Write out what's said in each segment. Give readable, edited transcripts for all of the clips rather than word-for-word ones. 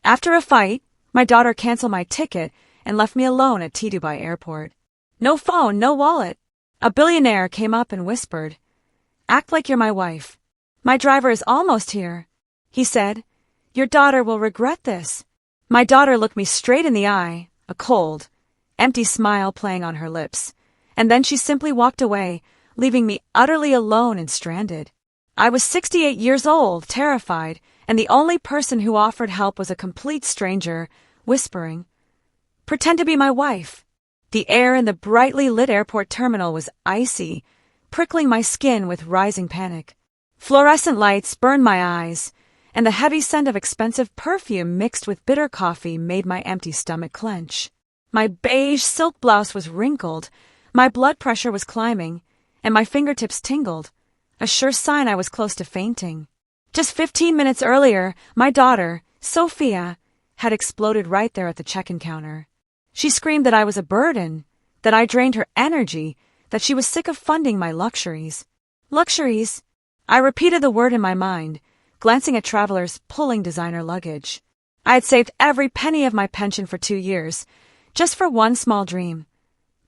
After a fight, my daughter canceled my ticket and left me alone at Dubai Airport. No phone, no wallet. A billionaire came up and whispered, "Act like you're my wife. My driver is almost here." He said, "Your daughter will regret this." My daughter looked me straight in the eye, a cold, empty smile playing on her lips, and then she simply walked away, leaving me utterly alone and stranded. I was 68 years old, terrified, and the only person who offered help was a complete stranger, whispering, "Pretend to be my wife." The air in the brightly lit airport terminal was icy, prickling my skin with rising panic. Fluorescent lights burned my eyes, and the heavy scent of expensive perfume mixed with bitter coffee made my empty stomach clench. My beige silk blouse was wrinkled, my blood pressure was climbing, and my fingertips tingled, a sure sign I was close to fainting. Just 15 minutes earlier, my daughter, Sophia, had exploded right there at the check-in counter. She screamed that I was a burden, that I drained her energy, that she was sick of funding my luxuries. Luxuries? I repeated the word in my mind, glancing at travelers pulling designer luggage. I had saved every penny of my pension for 2 years, just for one small dream.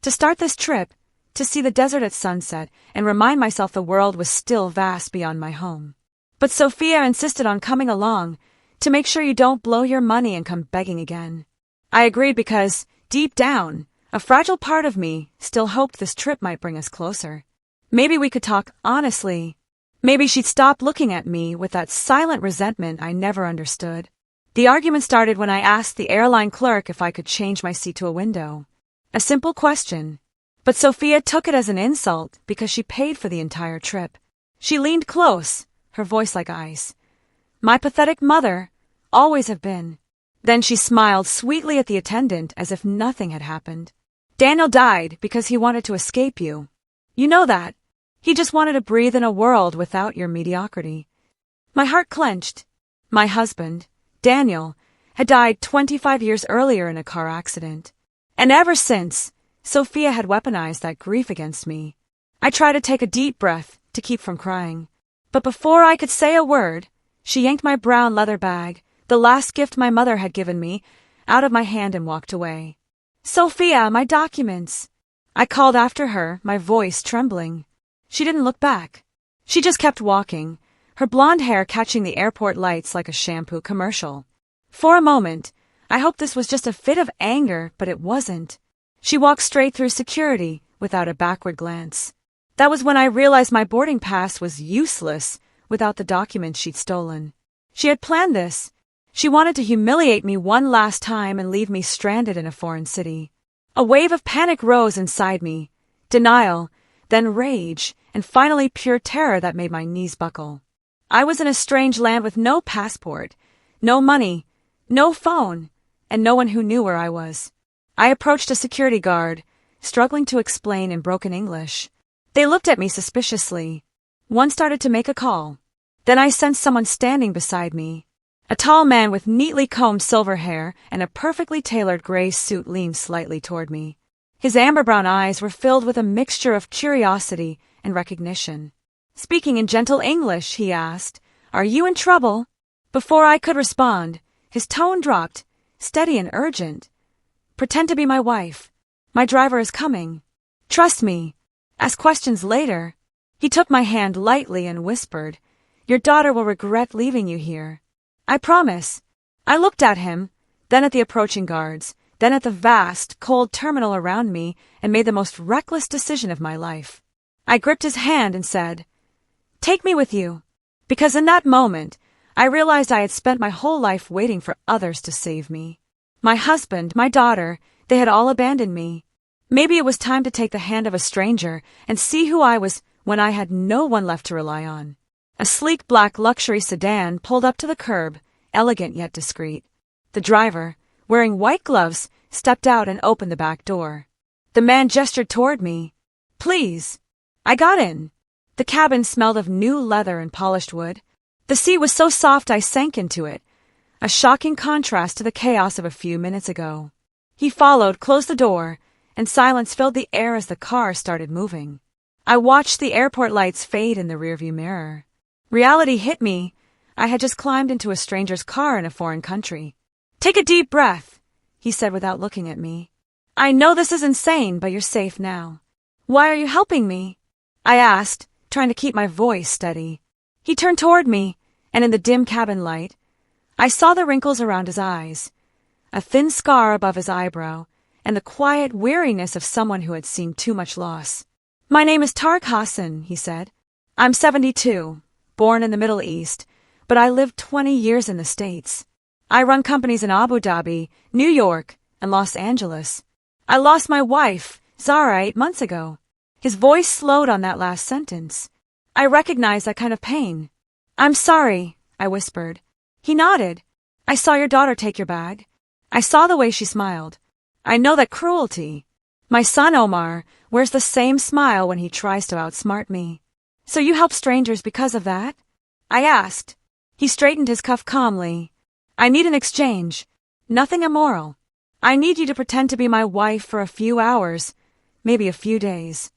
To start this trip, to see the desert at sunset and remind myself the world was still vast beyond my home. But Sophia insisted on coming along, to make sure you don't blow your money and come begging again. I agreed because, deep down, a fragile part of me still hoped this trip might bring us closer. Maybe we could talk honestly. Maybe she'd stop looking at me with that silent resentment I never understood. The argument started when I asked the airline clerk if I could change my seat to a window. A simple question. But Sophia took it as an insult because she paid for the entire trip. She leaned close, her voice like ice. "My pathetic mother, always have been." Then she smiled sweetly at the attendant as if nothing had happened. "Daniel died because he wanted to escape you. You know that. He just wanted to breathe in a world without your mediocrity." My heart clenched. My husband, Daniel, had died 25 years earlier in a car accident. And ever since, Sophia had weaponized that grief against me. I tried to take a deep breath to keep from crying. But before I could say a word, she yanked my brown leather bag, the last gift my mother had given me, out of my hand and walked away. "Sophia, my documents!" I called after her, my voice trembling. She didn't look back. She just kept walking, her blonde hair catching the airport lights like a shampoo commercial. For a moment, I hoped this was just a fit of anger, but it wasn't. She walked straight through security without a backward glance. That was when I realized my boarding pass was useless without the documents she'd stolen. She had planned this. She wanted to humiliate me one last time and leave me stranded in a foreign city. A wave of panic rose inside me. Denial, then rage, and finally pure terror that made my knees buckle. I was in a strange land with no passport, no money, no phone, and no one who knew where I was. I approached a security guard, struggling to explain in broken English. They looked at me suspiciously. One started to make a call. Then I sensed someone standing beside me. A tall man with neatly combed silver hair and a perfectly tailored gray suit leaned slightly toward me. His amber-brown eyes were filled with a mixture of curiosity and recognition. Speaking in gentle English, he asked, "Are you in trouble?" Before I could respond, his tone dropped, steady and urgent. "Pretend to be my wife. My driver is coming. Trust me. Ask questions later." He took my hand lightly and whispered, "Your daughter will regret leaving you here." "I promise." I looked at him, then at the approaching guards, then at the vast, cold terminal around me, and made the most reckless decision of my life. I gripped his hand and said, "Take me with you." Because in that moment, I realized I had spent my whole life waiting for others to save me. My husband, my daughter, they had all abandoned me. Maybe it was time to take the hand of a stranger and see who I was when I had no one left to rely on. A sleek black luxury sedan pulled up to the curb, elegant yet discreet. The driver, wearing white gloves, stepped out and opened the back door. The man gestured toward me. "Please." I got in. The cabin smelled of new leather and polished wood. The seat was so soft I sank into it, a shocking contrast to the chaos of a few minutes ago. He followed, closed the door, and silence filled the air as the car started moving. I watched the airport lights fade in the rearview mirror. Reality hit me. I had just climbed into a stranger's car in a foreign country. Take a deep breath, he said without looking at me. I know this is insane, but you're safe now. Why are you helping me? I asked, trying to keep my voice steady. He turned toward me, and in the dim cabin light, I saw the wrinkles around his eyes, a thin scar above his eyebrow, and the quiet weariness of someone who had seen too much loss. My name is Tariq Hassan, he said. I'm 72, born in the Middle East, but I lived 20 years in the States. I run companies in Abu Dhabi, New York, and Los Angeles. I lost my wife, Zara, 8 months ago. His voice slowed on that last sentence. I recognized that kind of pain. I'm sorry, I whispered. He nodded. I saw your daughter take your bag. I saw the way she smiled. I know that cruelty. My son Omar wears the same smile when he tries to outsmart me. So you help strangers because of that? I asked. He straightened his cuff calmly. I need an exchange. Nothing immoral. I need you to pretend to be my wife for a few hours, maybe a few days.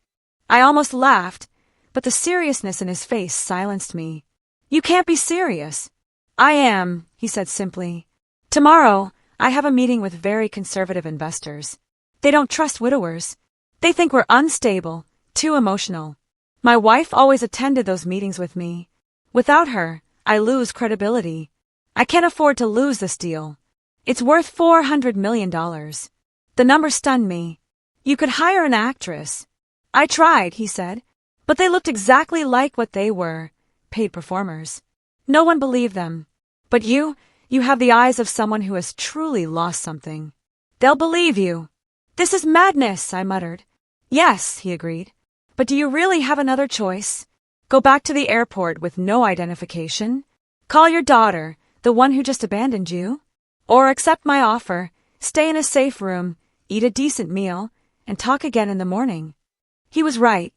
I almost laughed, but the seriousness in his face silenced me. You can't be serious. I am, he said simply. Tomorrow, I have a meeting with very conservative investors. They don't trust widowers. They think we're unstable, too emotional. My wife always attended those meetings with me. Without her, I lose credibility. I can't afford to lose this deal. It's worth $400 million. The number stunned me. You could hire an actress. I tried, he said, but they looked exactly like what they were, paid performers. No one believed them. But you have the eyes of someone who has truly lost something. They'll believe you. This is madness, I muttered. Yes, he agreed. But do you really have another choice? Go back to the airport with no identification? Call your daughter, the one who just abandoned you? Or accept my offer, stay in a safe room, eat a decent meal, and talk again in the morning? He was right.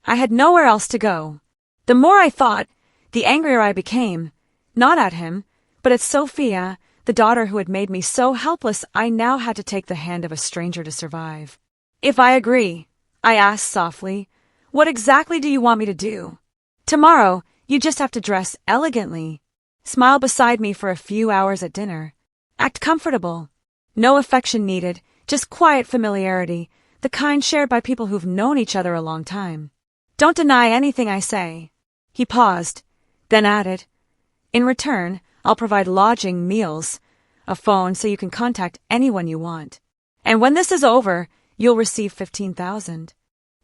I had nowhere else to go. The more I thought, the angrier I became, not at him, but at Sophia, the daughter who had made me so helpless I now had to take the hand of a stranger to survive. If I agree, I asked softly, what exactly do you want me to do? Tomorrow, you just have to dress elegantly. Smile beside me for a few hours at dinner. Act comfortable. No affection needed, just quiet familiarity, the kind shared by people who've known each other a long time. Don't deny anything I say. He paused, then added, in return, I'll provide lodging, meals, a phone so you can contact anyone you want. And when this is over, you'll receive $15,000.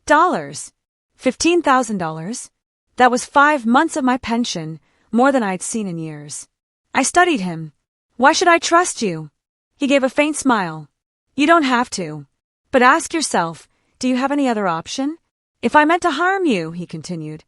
$15,000? That was 5 months of my pension, more than I'd seen in years. I studied him. Why should I trust you? He gave a faint smile. You don't have to. But ask yourself, do you have any other option? If I meant to harm you, he continued,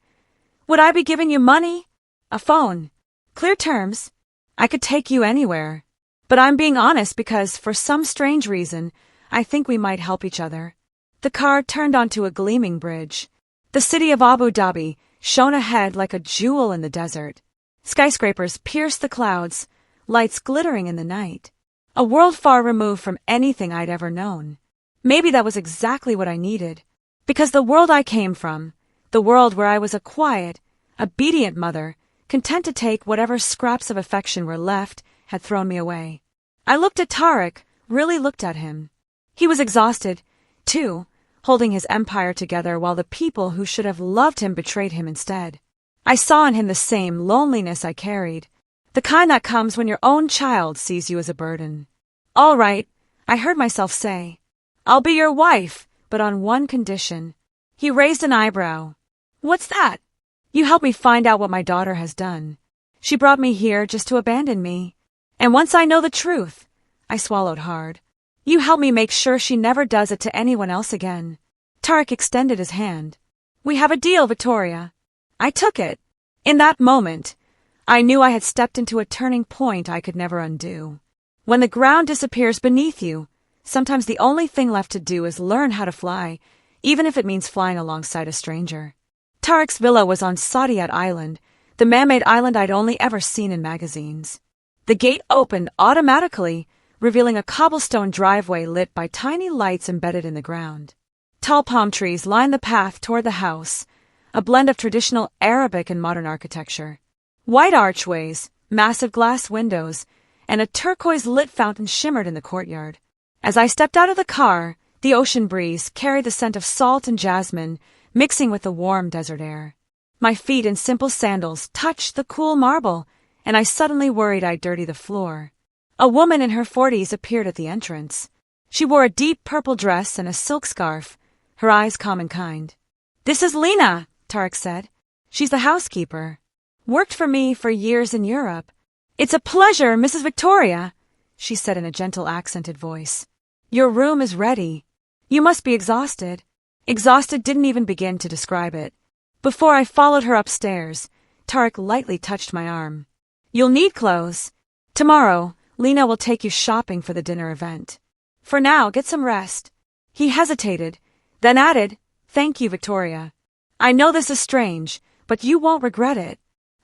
would I be giving you money? A phone? Clear terms? I could take you anywhere. But I'm being honest because, for some strange reason, I think we might help each other. The car turned onto a gleaming bridge. The city of Abu Dhabi shone ahead like a jewel in the desert. Skyscrapers pierced the clouds, lights glittering in the night. A world far removed from anything I'd ever known. Maybe that was exactly what I needed. Because the world I came from, the world where I was a quiet, obedient mother, content to take whatever scraps of affection were left, had thrown me away. I looked at Tariq, really looked at him. He was exhausted, too, holding his empire together while the people who should have loved him betrayed him instead. I saw in him the same loneliness I carried, the kind that comes when your own child sees you as a burden. All right, I heard myself say. I'll be your wife, but on one condition. He raised an eyebrow. What's that? You help me find out what my daughter has done. She brought me here just to abandon me. And once I know the truth, I swallowed hard. You help me make sure she never does it to anyone else again. Tariq extended his hand. We have a deal, Victoria. I took it. In that moment, I knew I had stepped into a turning point I could never undo. When the ground disappears beneath you, sometimes the only thing left to do is learn how to fly, even if it means flying alongside a stranger. Tariq's villa was on Saadiyat Island, the man-made island I'd only ever seen in magazines. The gate opened automatically, revealing a cobblestone driveway lit by tiny lights embedded in the ground. Tall palm trees lined the path toward the house, a blend of traditional Arabic and modern architecture. White archways, massive glass windows, and a turquoise-lit fountain shimmered in the courtyard. As I stepped out of the car, the ocean breeze carried the scent of salt and jasmine, mixing with the warm desert air. My feet in simple sandals touched the cool marble, and I suddenly worried I'd dirty the floor. A woman in her 40s appeared at the entrance. She wore a deep purple dress and a silk scarf, her eyes calm and kind. "This is Lena," Tarek said. "She's the housekeeper. Worked for me for years in Europe." "It's a pleasure, Mrs. Victoria," she said in a gentle accented voice. "Your room is ready. You must be exhausted." Exhausted didn't even begin to describe it. Before I followed her upstairs, Tarek lightly touched my arm. "You'll need clothes. Tomorrow, Lena will take you shopping for the dinner event. For now, get some rest." He hesitated, then added, "Thank you, Victoria. I know this is strange, but you won't regret it."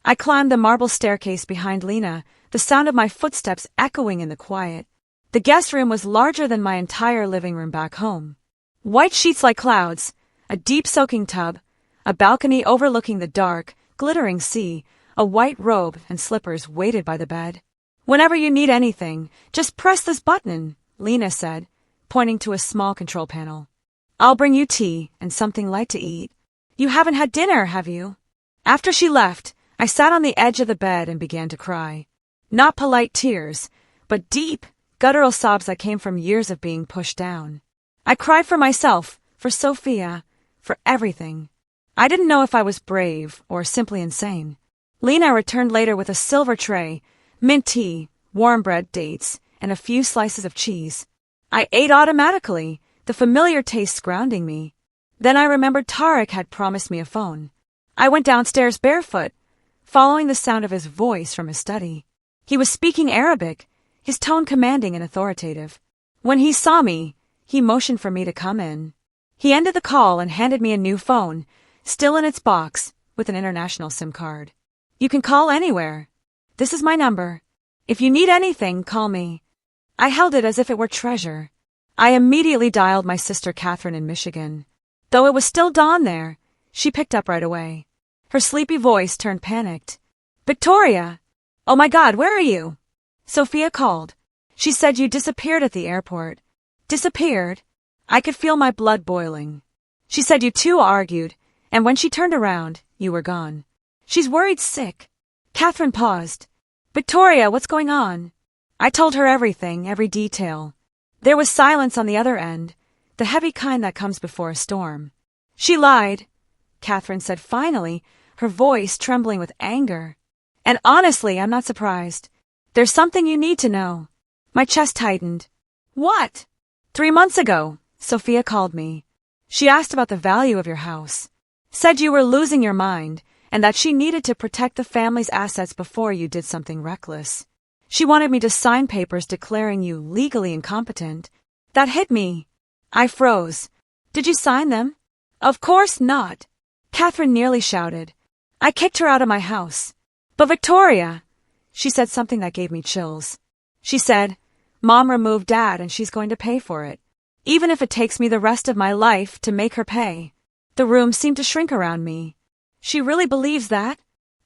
I climbed the marble staircase behind Lena, the sound of my footsteps echoing in the quiet. The guest room was larger than my entire living room back home. White sheets like clouds, a deep soaking tub, a balcony overlooking the dark, glittering sea, a white robe and slippers waited by the bed. "Whenever you need anything, just press this button," Lena said, pointing to a small control panel. "I'll bring you tea and something light to eat. You haven't had dinner, have you?" After she left, I sat on the edge of the bed and began to cry. Not polite tears, but deep, guttural sobs that came from years of being pushed down. I cried for myself, for Sophia, for everything. I didn't know if I was brave or simply insane. Lena returned later with a silver tray, mint tea, warm bread, dates, and a few slices of cheese. I ate automatically, the familiar taste grounding me. Then I remembered Tarek had promised me a phone. I went downstairs barefoot, following the sound of his voice from his study. He was speaking Arabic, his tone commanding and authoritative. When he saw me, he motioned for me to come in. He ended the call and handed me a new phone, still in its box, with an international SIM card. "You can call anywhere. This is my number. If you need anything, call me." I held it as if it were treasure. I immediately dialed my sister Catherine in Michigan. Though it was still dawn there, she picked up right away. Her sleepy voice turned panicked. "Victoria! Oh my God, where are you?" Sophia called. "She said you disappeared at the airport." "Disappeared?" I could feel my blood boiling. "She said you two argued, and when she turned around, you were gone. She's worried sick." Catherine paused. "Victoria, what's going on?" I told her everything, every detail. There was silence on the other end, the heavy kind that comes before a storm. "She lied," Catherine said finally, her voice trembling with anger. "And honestly, I'm not surprised. There's something you need to know." My chest tightened. "What?" 3 months ago, Sophia called me. She asked about the value of your house. Said you were losing your mind, and that she needed to protect the family's assets before you did something reckless. She wanted me to sign papers declaring you legally incompetent. That hit me. I froze. "Did you sign them?" "Of course not," Catherine nearly shouted. "I kicked her out of my house." "But Victoria," she said something that gave me chills. She said, "Mom removed Dad and she's going to pay for it, even if it takes me the rest of my life to make her pay." The room seemed to shrink around me. "She really believes that?"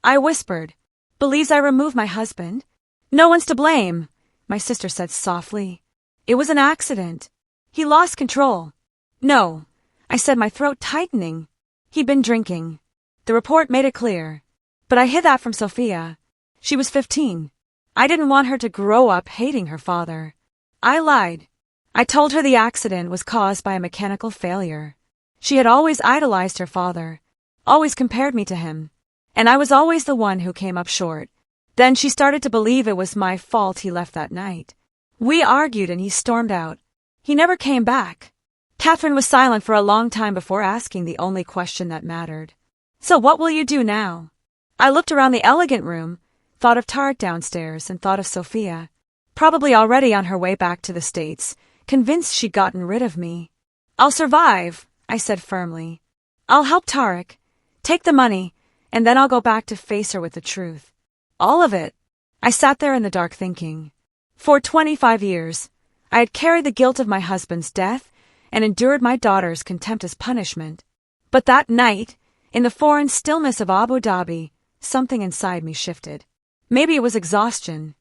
I whispered. "Believes I removed my husband?" "No one's to blame," my sister said softly. "It was an accident. He lost control." "No," I said, my throat tightening. "He'd been drinking. The report made it clear. But I hid that from Sophia. She was 15. I didn't want her to grow up hating her father. I lied. I told her the accident was caused by a mechanical failure. She had always idolized her father, always compared me to him, and I was always the one who came up short. Then she started to believe it was my fault he left that night. We argued and he stormed out. He never came back." Catherine was silent for a long time before asking the only question that mattered. "So what will you do now?" I looked around the elegant room, thought of Tarek downstairs, and thought of Sophia, probably already on her way back to the States, convinced she'd gotten rid of me. "I'll survive," I said firmly. "I'll help Tarek, take the money, and then I'll go back to face her with the truth. All of it." I sat there in the dark thinking. For 25 years, I had carried the guilt of my husband's death and endured my daughter's contempt as punishment. But that night, in the foreign stillness of Abu Dhabi, something inside me shifted. Maybe it was exhaustion.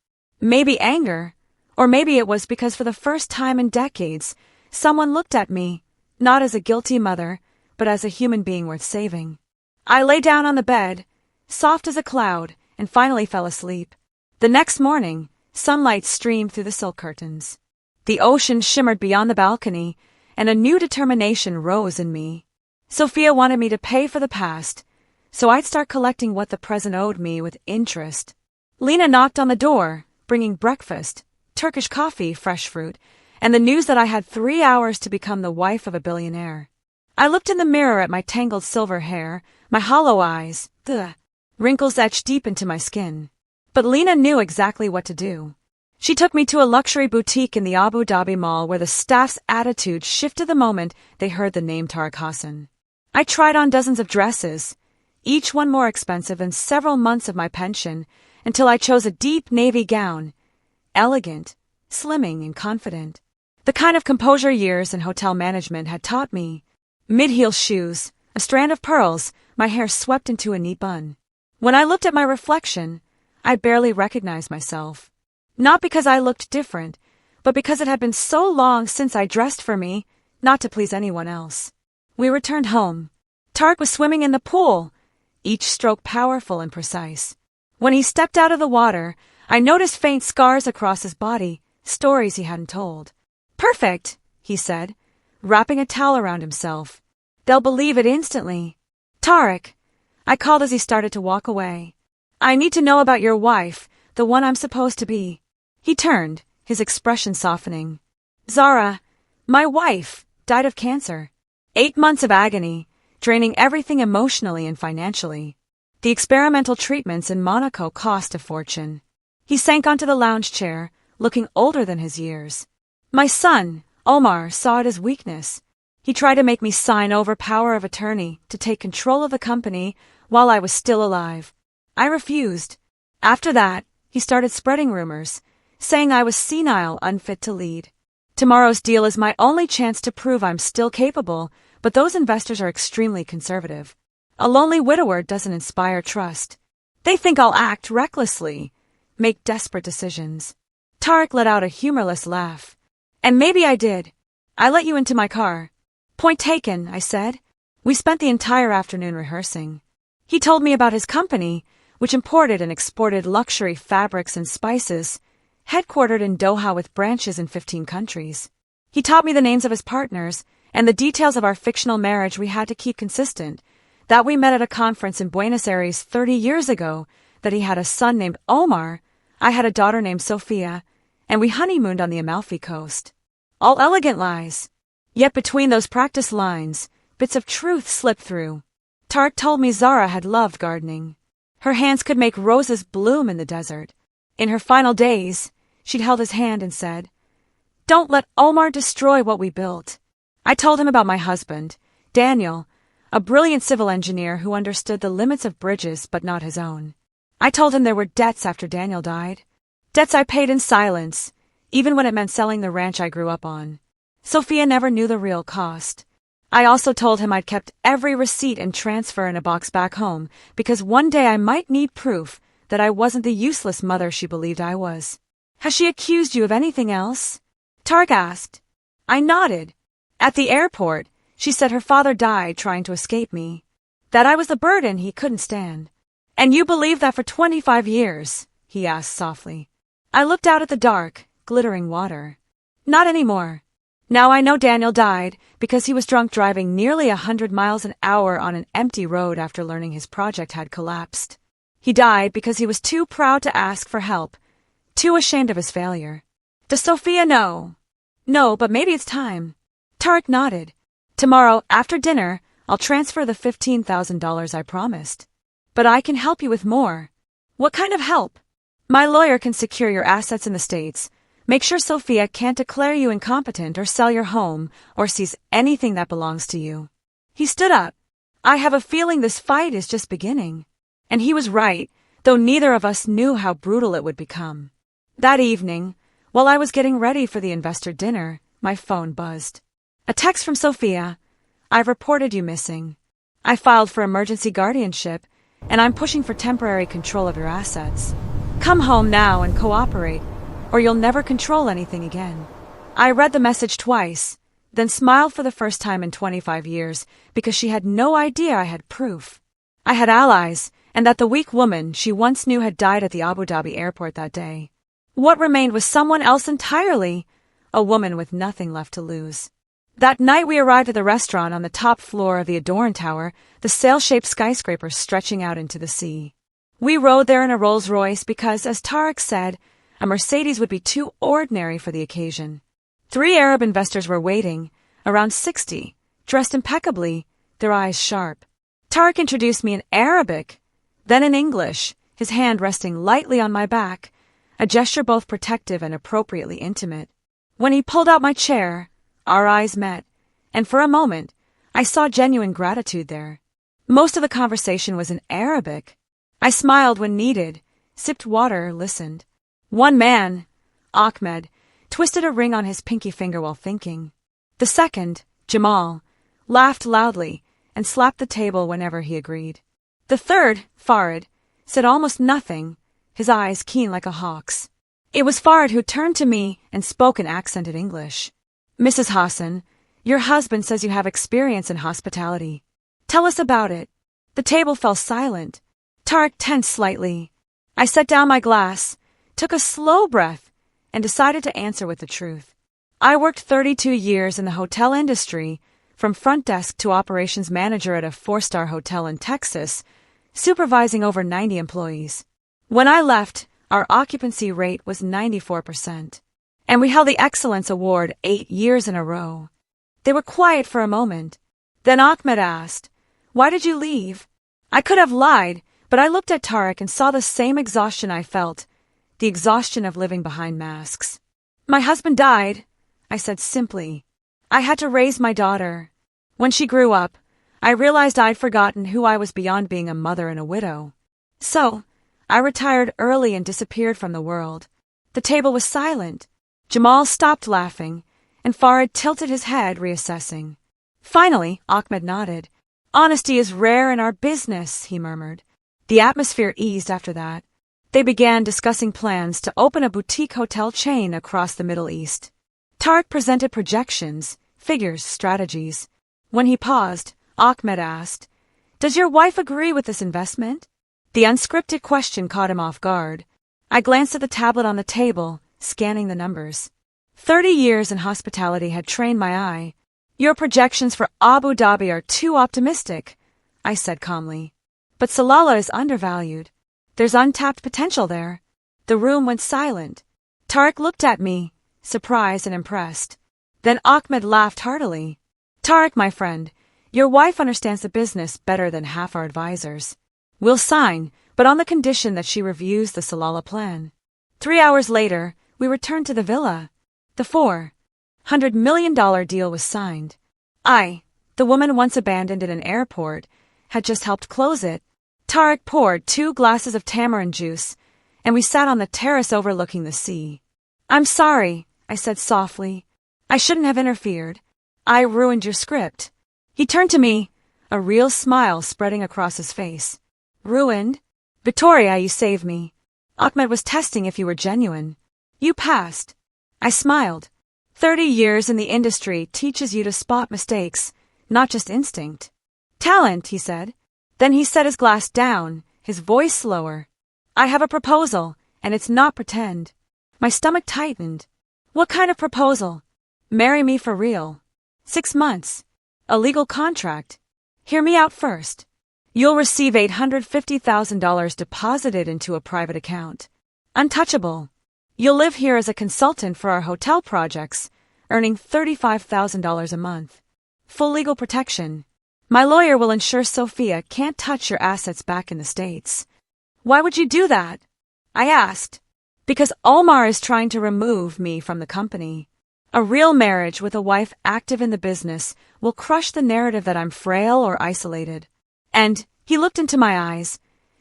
Maybe anger, or maybe it was because for the first time in decades, someone looked at me, not as a guilty mother, but as a human being worth saving. I lay down on the bed, soft as a cloud, and finally fell asleep. The next morning, sunlight streamed through the silk curtains. The ocean shimmered beyond the balcony, and a new determination rose in me. Sophia wanted me to pay for the past, so I'd start collecting what the present owed me with interest. Lena knocked on the door, bringing breakfast, Turkish coffee, fresh fruit, and the news that I had 3 hours to become the wife of a billionaire. I looked in the mirror at my tangled silver hair, my hollow eyes, the wrinkles etched deep into my skin. But Lena knew exactly what to do. She took me to a luxury boutique in the Abu Dhabi Mall where the staff's attitude shifted the moment they heard the name Tariq Hassan. I tried on dozens of dresses, each one more expensive than several months of my pension, until I chose a deep navy gown, elegant, slimming, and confident. The kind of composure years in hotel management had taught me. Mid-heel shoes, a strand of pearls, my hair swept into a neat bun. When I looked at my reflection, I barely recognized myself. Not because I looked different, but because it had been so long since I dressed for me, not to please anyone else. We returned home. Tariq was swimming in the pool, each stroke powerful and precise. When he stepped out of the water, I noticed faint scars across his body, stories he hadn't told. "Perfect," he said, wrapping a towel around himself. "They'll believe it instantly." "Tariq," I called as he started to walk away. "I need to know about your wife, the one I'm supposed to be." He turned, his expression softening. "Zara, my wife, died of cancer. 8 months of agony, draining everything emotionally and financially. The experimental treatments in Monaco cost a fortune." He sank onto the lounge chair, looking older than his years. "My son, Omar, saw it as weakness. He tried to make me sign over power of attorney to take control of the company while I was still alive. I refused. After that, he started spreading rumors, saying I was senile, unfit to lead. Tomorrow's deal is my only chance to prove I'm still capable, but those investors are extremely conservative. A lonely widower doesn't inspire trust. They think I'll act recklessly, make desperate decisions." Tariq let out a humorless laugh. "And maybe I did. I let you into my car." "Point taken," I said. We spent the entire afternoon rehearsing. He told me about his company, which imported and exported luxury fabrics and spices, headquartered in Doha with branches in 15 countries. He taught me the names of his partners and the details of our fictional marriage we had to keep consistent, that we met at a conference in Buenos Aires 30 years ago, that he had a son named Omar, I had a daughter named Sophia, and we honeymooned on the Amalfi Coast. All elegant lies. Yet between those practiced lines, bits of truth slipped through. Tariq told me Zara had loved gardening. Her hands could make roses bloom in the desert. In her final days, she'd held his hand and said, "Don't let Omar destroy what we built." I told him about my husband, Daniel, a brilliant civil engineer who understood the limits of bridges but not his own. I told him there were debts after Daniel died. Debts I paid in silence, even when it meant selling the ranch I grew up on. Sophia never knew the real cost. I also told him I'd kept every receipt and transfer in a box back home because one day I might need proof that I wasn't the useless mother she believed I was. "Has she accused you of anything else?" Tariq asked. I nodded. At the airport, she said her father died trying to escape me, that I was the burden he couldn't stand. "And you believed that for 25 years?" he asked softly. I looked out at the dark, glittering water. "Not anymore. Now I know Daniel died because he was drunk driving nearly 100 miles an hour on an empty road after learning his project had collapsed. He died because he was too proud to ask for help, too ashamed of his failure. Does Sophia know?" "No, but maybe it's time." Tariq nodded. "Tomorrow, after dinner, I'll transfer the $15,000 I promised. But I can help you with more." "What kind of help?" "My lawyer can secure your assets in the States. Make sure Sophia can't declare you incompetent or sell your home or seize anything that belongs to you." He stood up. "I have a feeling this fight is just beginning." And he was right, though neither of us knew how brutal it would become. That evening, while I was getting ready for the investor dinner, my phone buzzed. A text from Sophia. "I've reported you missing. I filed for emergency guardianship, and I'm pushing for temporary control of your assets. Come home now and cooperate, or you'll never control anything again. I read the message twice, then smiled for the first time in 25 years because she had no idea I had proof. I had allies, and that the weak woman she once knew had died at the Abu Dhabi airport that day. What remained was someone else entirely, a woman with nothing left to lose. That night we arrived at the restaurant on the top floor of the Adoran Tower, the sail-shaped skyscraper stretching out into the sea. We rode there in a Rolls-Royce because, as Tarek said, a Mercedes would be too ordinary for the occasion. 3 Arab investors were waiting, around 60, dressed impeccably, their eyes sharp. Tarek introduced me in Arabic, then in English, his hand resting lightly on my back, a gesture both protective and appropriately intimate. When he pulled out my chair, our eyes met, and for a moment, I saw genuine gratitude there. Most of the conversation was in Arabic. I smiled when needed, sipped water, listened. One man, Ahmed, twisted a ring on his pinky finger while thinking. The second, Jamal, laughed loudly and slapped the table whenever he agreed. The third, Farid, said almost nothing, his eyes keen like a hawk's. It was Farid who turned to me and spoke in accented English. Mrs. Hassan, your husband says you have experience in hospitality. Tell us about it. The table fell silent. Tarek tensed slightly. I set down my glass, took a slow breath, and decided to answer with the truth. I worked 32 years in the hotel industry, from front desk to operations manager at a 4-star hotel in Texas, supervising over 90 employees. When I left, our occupancy rate was 94%. And we held the Excellence Award 8 years in a row. They were quiet for a moment. Then Ahmed asked, "Why did you leave?" I could have lied, but I looked at Tarek and saw the same exhaustion I felt, the exhaustion of living behind masks. My husband died, I said simply. I had to raise my daughter. When she grew up, I realized I'd forgotten who I was beyond being a mother and a widow. So, I retired early and disappeared from the world. The table was silent. Jamal stopped laughing, and Farid tilted his head, reassessing. Finally, Ahmed nodded. Honesty is rare in our business, he murmured. The atmosphere eased after that. They began discussing plans to open a boutique hotel chain across the Middle East. Tarek presented projections, figures, strategies. When he paused, Ahmed asked, "Does your wife agree with this investment?" The unscripted question caught him off guard. I glanced at the tablet on the table, scanning the numbers. 30 years in hospitality had trained my eye. Your projections for Abu Dhabi are too optimistic, I said calmly. But Salalah is undervalued. There's untapped potential there. The room went silent. Tarek looked at me, surprised and impressed. Then Ahmed laughed heartily. Tarek, my friend, your wife understands the business better than half our advisors. We'll sign, but on the condition that she reviews the Salalah plan. 3 hours later, we returned to the villa. The $400 million deal was signed. I, the woman once abandoned in an airport, had just helped close it. Tarek poured 2 glasses of tamarind juice, and we sat on the terrace overlooking the sea. I'm sorry, I said softly. I shouldn't have interfered. I ruined your script. He turned to me, a real smile spreading across his face. Ruined? Victoria, you saved me. Ahmed was testing if you were genuine. You passed. I smiled. 30 years in the industry teaches you to spot mistakes, not just instinct. Talent, he said. Then he set his glass down, his voice slower. I have a proposal, and it's not pretend. My stomach tightened. What kind of proposal? Marry me for real. 6 months. A legal contract. Hear me out first. You'll receive $850,000 deposited into a private account. Untouchable. You'll live here as a consultant for our hotel projects, earning $35,000 a month. Full legal protection. My lawyer will ensure Sophia can't touch your assets back in the States. Why would you do that? I asked. Because Omar is trying to remove me from the company. A real marriage with a wife active in the business will crush the narrative that I'm frail or isolated. And, he looked into my eyes,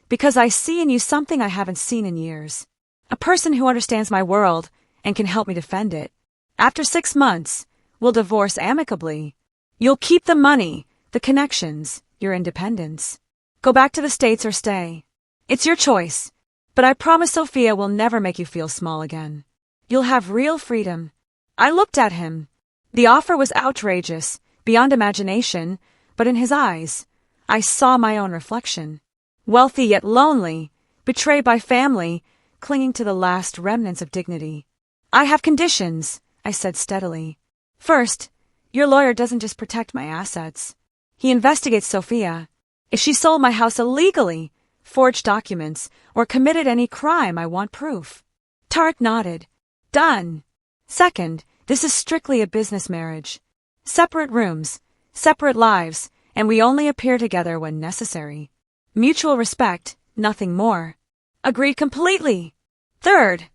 because I see in you something I haven't seen in years. A person who understands my world and can help me defend it. After 6 months, we'll divorce amicably. You'll keep the money, the connections, your independence. Go back to the States or stay. It's your choice. But I promise Sophia will never make you feel small again. You'll have real freedom. I looked at him. The offer was outrageous, beyond imagination, but in his eyes, I saw my own reflection. Wealthy yet lonely, betrayed by family, clinging to the last remnants of dignity. I have conditions, I said steadily. First, your lawyer doesn't just protect my assets. He investigates Sophia. If she sold my house illegally, forged documents, or committed any crime, I want proof. Tarek nodded. Done. Second, this is strictly a business marriage. Separate rooms, separate lives, and we only appear together when necessary. Mutual respect, nothing more. Agreed completely. Third,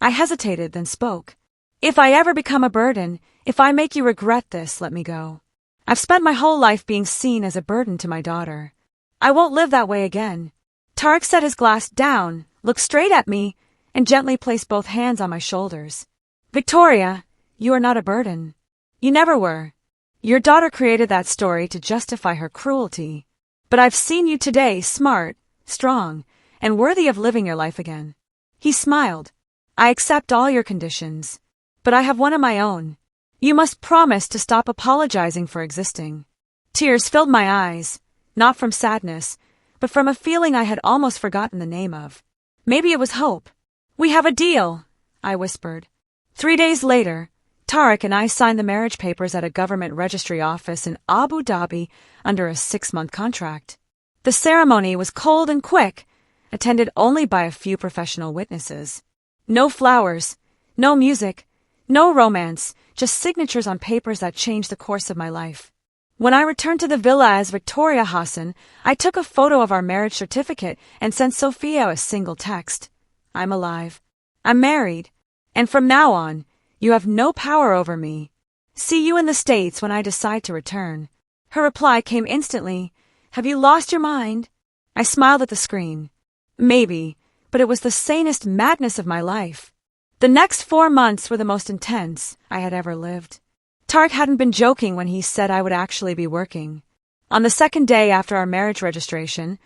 I hesitated, then spoke. If I ever become a burden, if I make you regret this, let me go. I've spent my whole life being seen as a burden to my daughter. I won't live that way again. Tarek set his glass down, looked straight at me, and gently placed both hands on my shoulders. Victoria, you are not a burden. You never were. Your daughter created that story to justify her cruelty. But I've seen you today smart, strong, and worthy of living your life again. He smiled. I accept all your conditions. But I have one of my own. You must promise to stop apologizing for existing. Tears filled my eyes, not from sadness, but from a feeling I had almost forgotten the name of. Maybe it was hope. We have a deal, I whispered. 3 days later, Tarek and I signed the marriage papers at a government registry office in Abu Dhabi under a 6-month contract. The ceremony was cold and quick, attended only by a few professional witnesses. No flowers, no music, no romance, just signatures on papers that changed the course of my life. When I returned to the villa as Victoria Hassan, I took a photo of our marriage certificate and sent Sophia a single text. I'm alive. I'm married. And from now on, you have no power over me. See you in the States when I decide to return. Her reply came instantly. Have you lost your mind? I smiled at the screen. Maybe, but it was the sanest madness of my life. The next 4 months were the most intense I had ever lived. Tarek hadn't been joking when he said I would actually be working. On the second day after our marriage registration,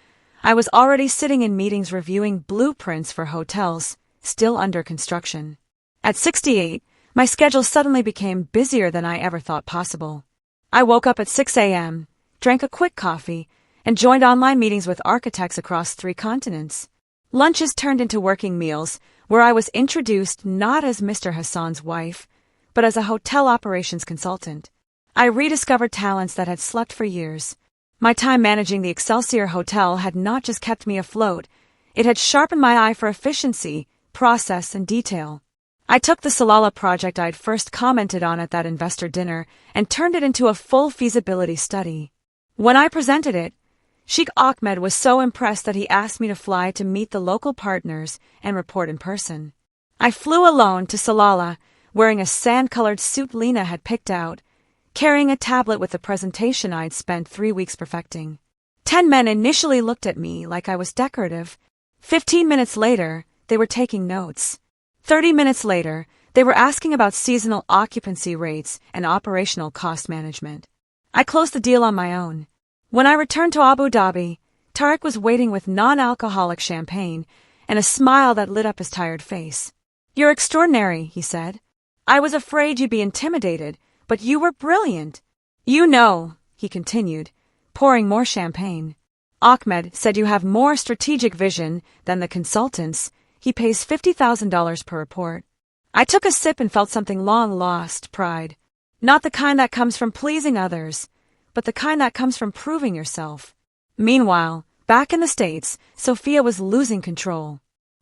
I was already sitting in meetings reviewing blueprints for hotels, still under construction. At 68, my schedule suddenly became busier than I ever thought possible. I woke up at 6 a.m., drank a quick coffee, and joined online meetings with architects across 3 continents. Lunches turned into working meals, where I was introduced not as Mr. Hassan's wife, but as a hotel operations consultant. I rediscovered talents that had slept for years. My time managing the Excelsior Hotel had not just kept me afloat, it had sharpened my eye for efficiency, process, and detail. I took the Salalah project I'd first commented on at that investor dinner and turned it into a full feasibility study. When I presented it, Sheikh Ahmed was so impressed that he asked me to fly to meet the local partners and report in person. I flew alone to Salalah, wearing a sand-colored suit Lena had picked out, carrying a tablet with the presentation I'd spent 3 weeks perfecting. 10 men initially looked at me like I was decorative. 15 minutes later, they were taking notes. 30 minutes later, they were asking about seasonal occupancy rates and operational cost management. I closed the deal on my own. When I returned to Abu Dhabi, Tarek was waiting with non-alcoholic champagne and a smile that lit up his tired face. You're extraordinary, he said. I was afraid you'd be intimidated, but you were brilliant. You know, he continued, pouring more champagne. Ahmed said you have more strategic vision than the consultants. He pays $50,000 per report. I took a sip and felt something long lost, pride. Not the kind that comes from pleasing others, but the kind that comes from proving yourself. Meanwhile, back in the States, Sophia was losing control.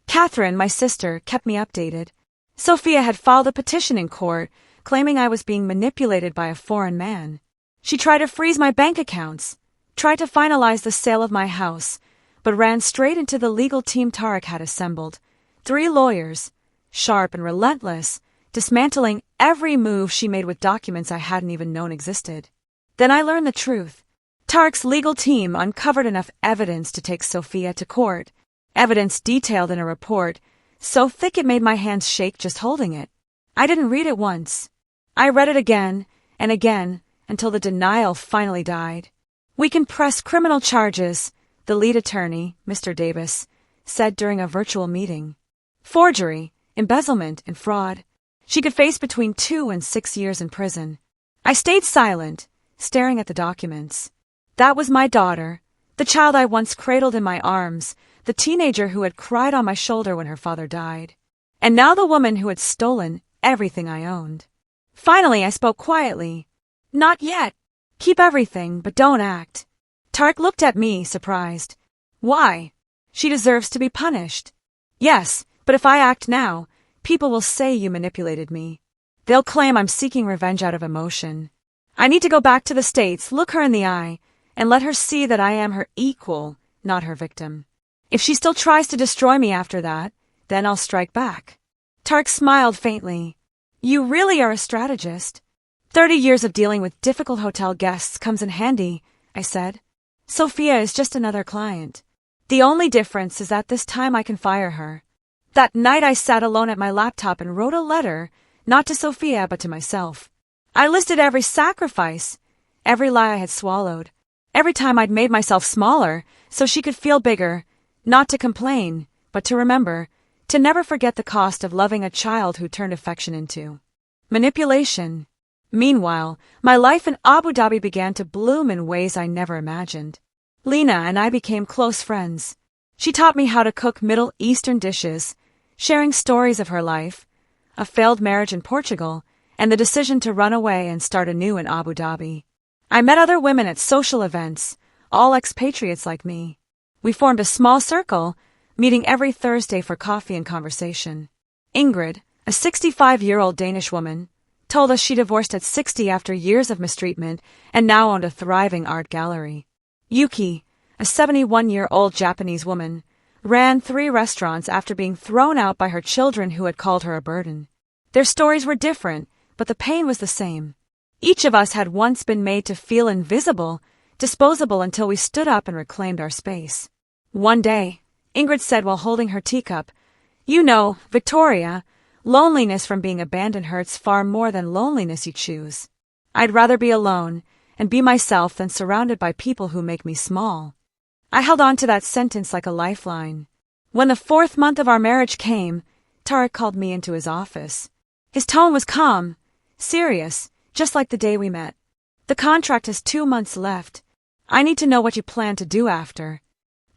Catherine, my sister, kept me updated. Sophia had filed a petition in court, claiming I was being manipulated by a foreign man. She tried to freeze my bank accounts, tried to finalize the sale of my house, but ran straight into the legal team Tarek had assembled. 3 lawyers, sharp and relentless, dismantling every move she made with documents I hadn't even known existed. Then I learned the truth. Tarek's legal team uncovered enough evidence to take Sophia to court, evidence detailed in a report, so thick it made my hands shake just holding it. I didn't read it once. I read it again and again until the denial finally died. We can press criminal charges, the lead attorney, Mr. Davis, said during a virtual meeting. Forgery, embezzlement, and fraud. She could face between 2 and 6 years in prison. I stayed silent, staring at the documents. That was my daughter, the child I once cradled in my arms, the teenager who had cried on my shoulder when her father died. And now the woman who had stolen everything I owned. Finally, I spoke quietly. Not yet. Keep everything, but don't act. Tarek looked at me, surprised. Why? She deserves to be punished. Yes, but if I act now, people will say you manipulated me. They'll claim I'm seeking revenge out of emotion. I need to go back to the States, look her in the eye, and let her see that I am her equal, not her victim. If she still tries to destroy me after that, then I'll strike back. Tarek smiled faintly. You really are a strategist. 30 years of dealing with difficult hotel guests comes in handy, I said. Sophia is just another client. The only difference is that this time I can fire her. That night I sat alone at my laptop and wrote a letter, not to Sophia but to myself. I listed every sacrifice, every lie I had swallowed, every time I'd made myself smaller so she could feel bigger, not to complain, but to remember, to never forget the cost of loving a child who turned affection into manipulation. Meanwhile, my life in Abu Dhabi began to bloom in ways I never imagined. Lena and I became close friends. She taught me how to cook Middle Eastern dishes, sharing stories of her life, a failed marriage in Portugal, and the decision to run away and start anew in Abu Dhabi. I met other women at social events, all expatriates like me. We formed a small circle, meeting every Thursday for coffee and conversation. Ingrid, a 65-year-old Danish woman, told us she divorced at 60 after years of mistreatment and now owned a thriving art gallery. Yuki, a 71-year-old Japanese woman, ran 3 restaurants after being thrown out by her children who had called her a burden. Their stories were different, but the pain was the same. Each of us had once been made to feel invisible, disposable until we stood up and reclaimed our space. One day, Ingrid said while holding her teacup, "You know, Victoria, loneliness from being abandoned hurts far more than loneliness you choose. I'd rather be alone and be myself than surrounded by people who make me small." I held on to that sentence like a lifeline. When the 4th month of our marriage came, Tarek called me into his office. His tone was calm, serious, just like the day we met. "The contract has 2 months left. I need to know what you plan to do after."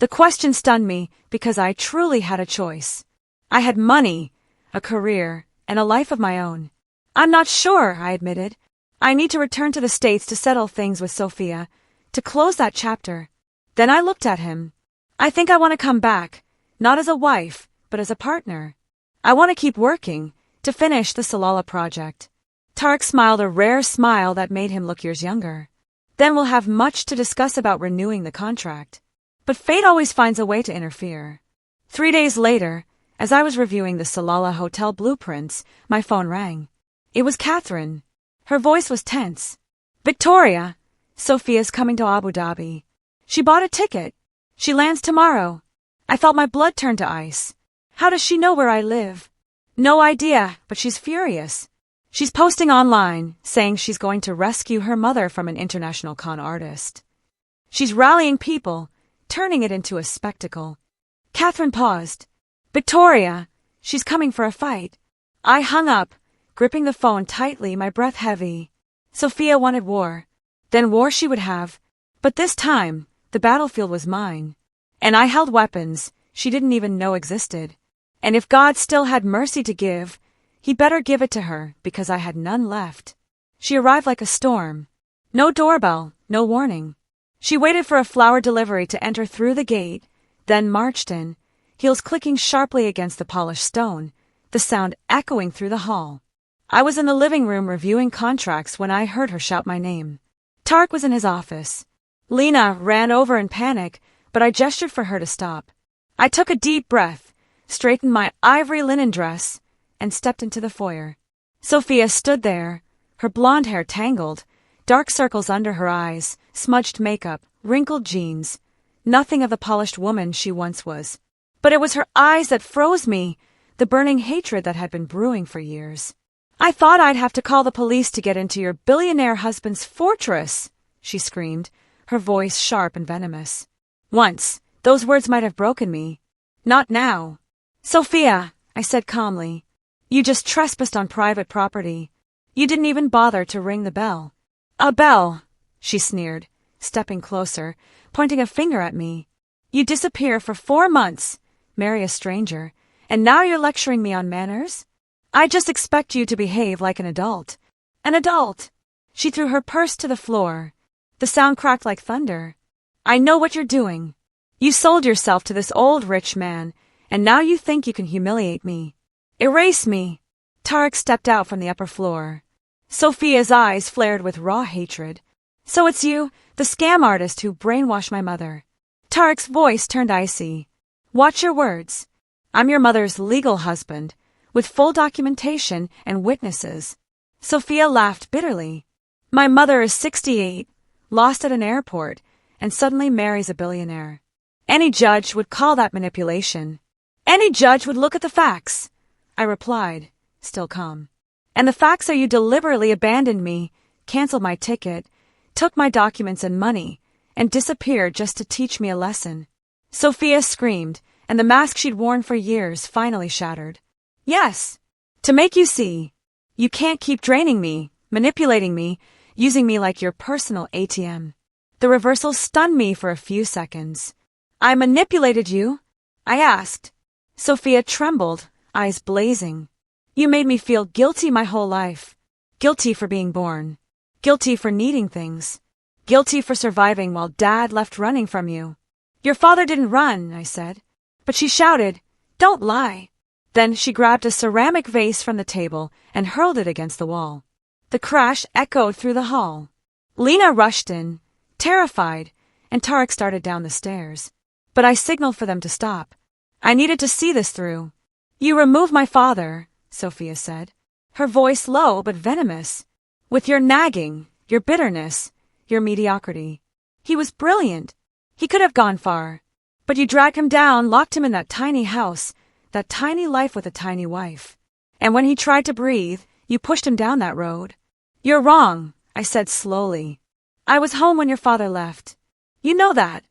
The question stunned me because I truly had a choice. I had money, a career, and a life of my own. "I'm not sure," I admitted. "I need to return to the States to settle things with Sophia, to close that chapter." Then I looked at him. "I think I want to come back, not as a wife, but as a partner. I want to keep working, to finish the Salala project." Tarek smiled a rare smile that made him look years younger. "Then we'll have much to discuss about renewing the contract. But fate always finds a way to interfere." 3 days later, as I was reviewing the Salala hotel blueprints, my phone rang. It was Catherine. Her voice was tense. "Victoria, Sophia's coming to Abu Dhabi. She bought a ticket. She lands tomorrow." I felt my blood turn to ice. "How does she know where I live?" "No idea, but she's furious. She's posting online, saying she's going to rescue her mother from an international con artist. She's rallying people, turning it into a spectacle." Catherine paused. "Victoria, she's coming for a fight." I hung up, gripping the phone tightly, my breath heavy. Sophia wanted war. Then war she would have. But this time, the battlefield was mine. And I held weapons she didn't even know existed. And if God still had mercy to give, he'd better give it to her, because I had none left. She arrived like a storm. No doorbell, no warning. She waited for a flower delivery to enter through the gate, then marched in, heels clicking sharply against the polished stone, the sound echoing through the hall. I was in the living room reviewing contracts when I heard her shout my name. Tarek was in his office. Lena ran over in panic, but I gestured for her to stop. I took a deep breath, straightened my ivory linen dress, and stepped into the foyer. Sophia stood there, her blonde hair tangled, dark circles under her eyes, smudged makeup, wrinkled jeans, nothing of the polished woman she once was. But it was her eyes that froze me, the burning hatred that had been brewing for years. "I thought I'd have to call the police to get into your billionaire husband's fortress," she screamed, her voice sharp and venomous. Once, those words might have broken me. Not now. Sophia, I said calmly. You just trespassed on private property. You didn't even bother to ring the bell. A bell, she sneered, stepping closer, pointing a finger at me. You disappear for 4 months, marry a stranger, and now you're lecturing me on manners? I just expect you to behave like an adult. An adult! She threw her purse to the floor. The sound cracked like thunder. I know what you're doing. You sold yourself to this old rich man, and now you think you can humiliate me. Erase me. Tarek stepped out from the upper floor. Sophia's eyes flared with raw hatred. So it's you, the scam artist who brainwashed my mother. Tarek's voice turned icy. Watch your words. I'm your mother's legal husband, with full documentation and witnesses. Sophia laughed bitterly. My mother is 68, lost at an airport, and suddenly marries a billionaire. Any judge would call that manipulation. Any judge would look at the facts, I replied, still calm. And the facts are you deliberately abandoned me, canceled my ticket, took my documents and money, and disappeared just to teach me a lesson. Sophia screamed, and the mask she'd worn for years finally shattered. Yes, to make you see. You can't keep draining me, manipulating me, using me like your personal ATM. The reversal stunned me for a few seconds. I manipulated you? I asked. Sophia trembled, eyes blazing. You made me feel guilty my whole life. Guilty for being born. Guilty for needing things. Guilty for surviving while Dad left running from you. Your father didn't run, I said. But she shouted, Don't lie. Then she grabbed a ceramic vase from the table and hurled it against the wall. The crash echoed through the hall. Lena rushed in, terrified, and Tarek started down the stairs. But I signaled for them to stop. I needed to see this through. You removed my father, Sophia said, her voice low but venomous. With your nagging, your bitterness, your mediocrity. He was brilliant. He could have gone far. But you dragged him down, locked him in that tiny house, that tiny life with a tiny wife. And when he tried to breathe, you pushed him down that road. You're wrong, I said slowly. I was home when your father left. You know that.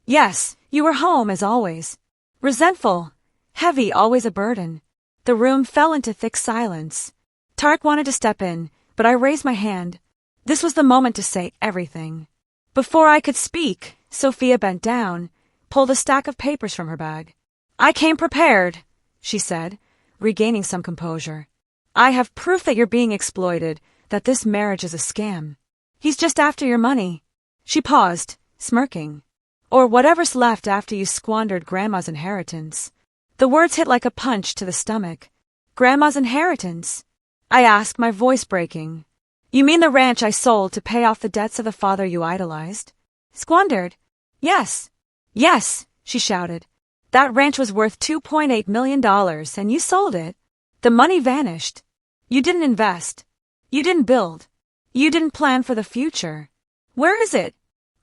Yes, you were home as always. Resentful, heavy, always a burden. The room fell into thick silence. Tarek wanted to step in, but I raised my hand. This was the moment to say everything. Before I could speak, Sophia bent down, pulled a stack of papers from her bag. I came prepared, she said, regaining some composure. I have proof that you're being exploited, that this marriage is a scam. He's just after your money. She paused, smirking. Or whatever's left after you squandered Grandma's inheritance. The words hit like a punch to the stomach. Grandma's inheritance? I asked, my voice breaking. You mean the ranch I sold to pay off the debts of the father you idolized? Squandered? Yes. Yes, she shouted. That ranch was worth $2.8 million, and you sold it. The money vanished. You didn't invest. You didn't build. You didn't plan for the future. Where is it?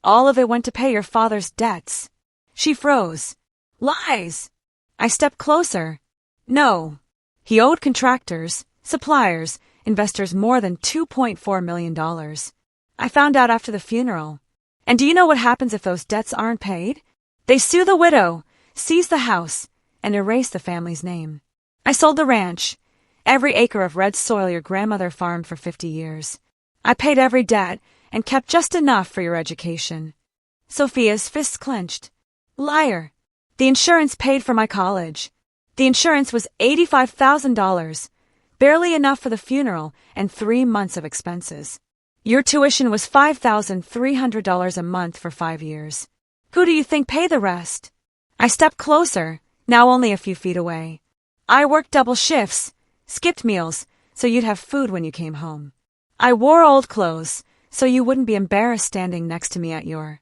All of it went to pay your father's debts. She froze. Lies! I stepped closer. No. He owed contractors, suppliers, investors more than $2.4 million. I found out after the funeral. And do you know what happens if those debts aren't paid? They sue the widow, seize the house, and erase the family's name. I sold the ranch, every acre of red soil your grandmother farmed for 50 years. I paid every debt and kept just enough for your education. Sophia's fists clenched. Liar. The insurance paid for my college. The insurance was $85,000, barely enough for the funeral and 3 months of expenses. Your tuition was $5,300 a month for 5 years. Who do you think paid the rest? I stepped closer, now only a few feet away. I worked double shifts, skipped meals, so you'd have food when you came home. I wore old clothes, so you wouldn't be embarrassed standing next to me at your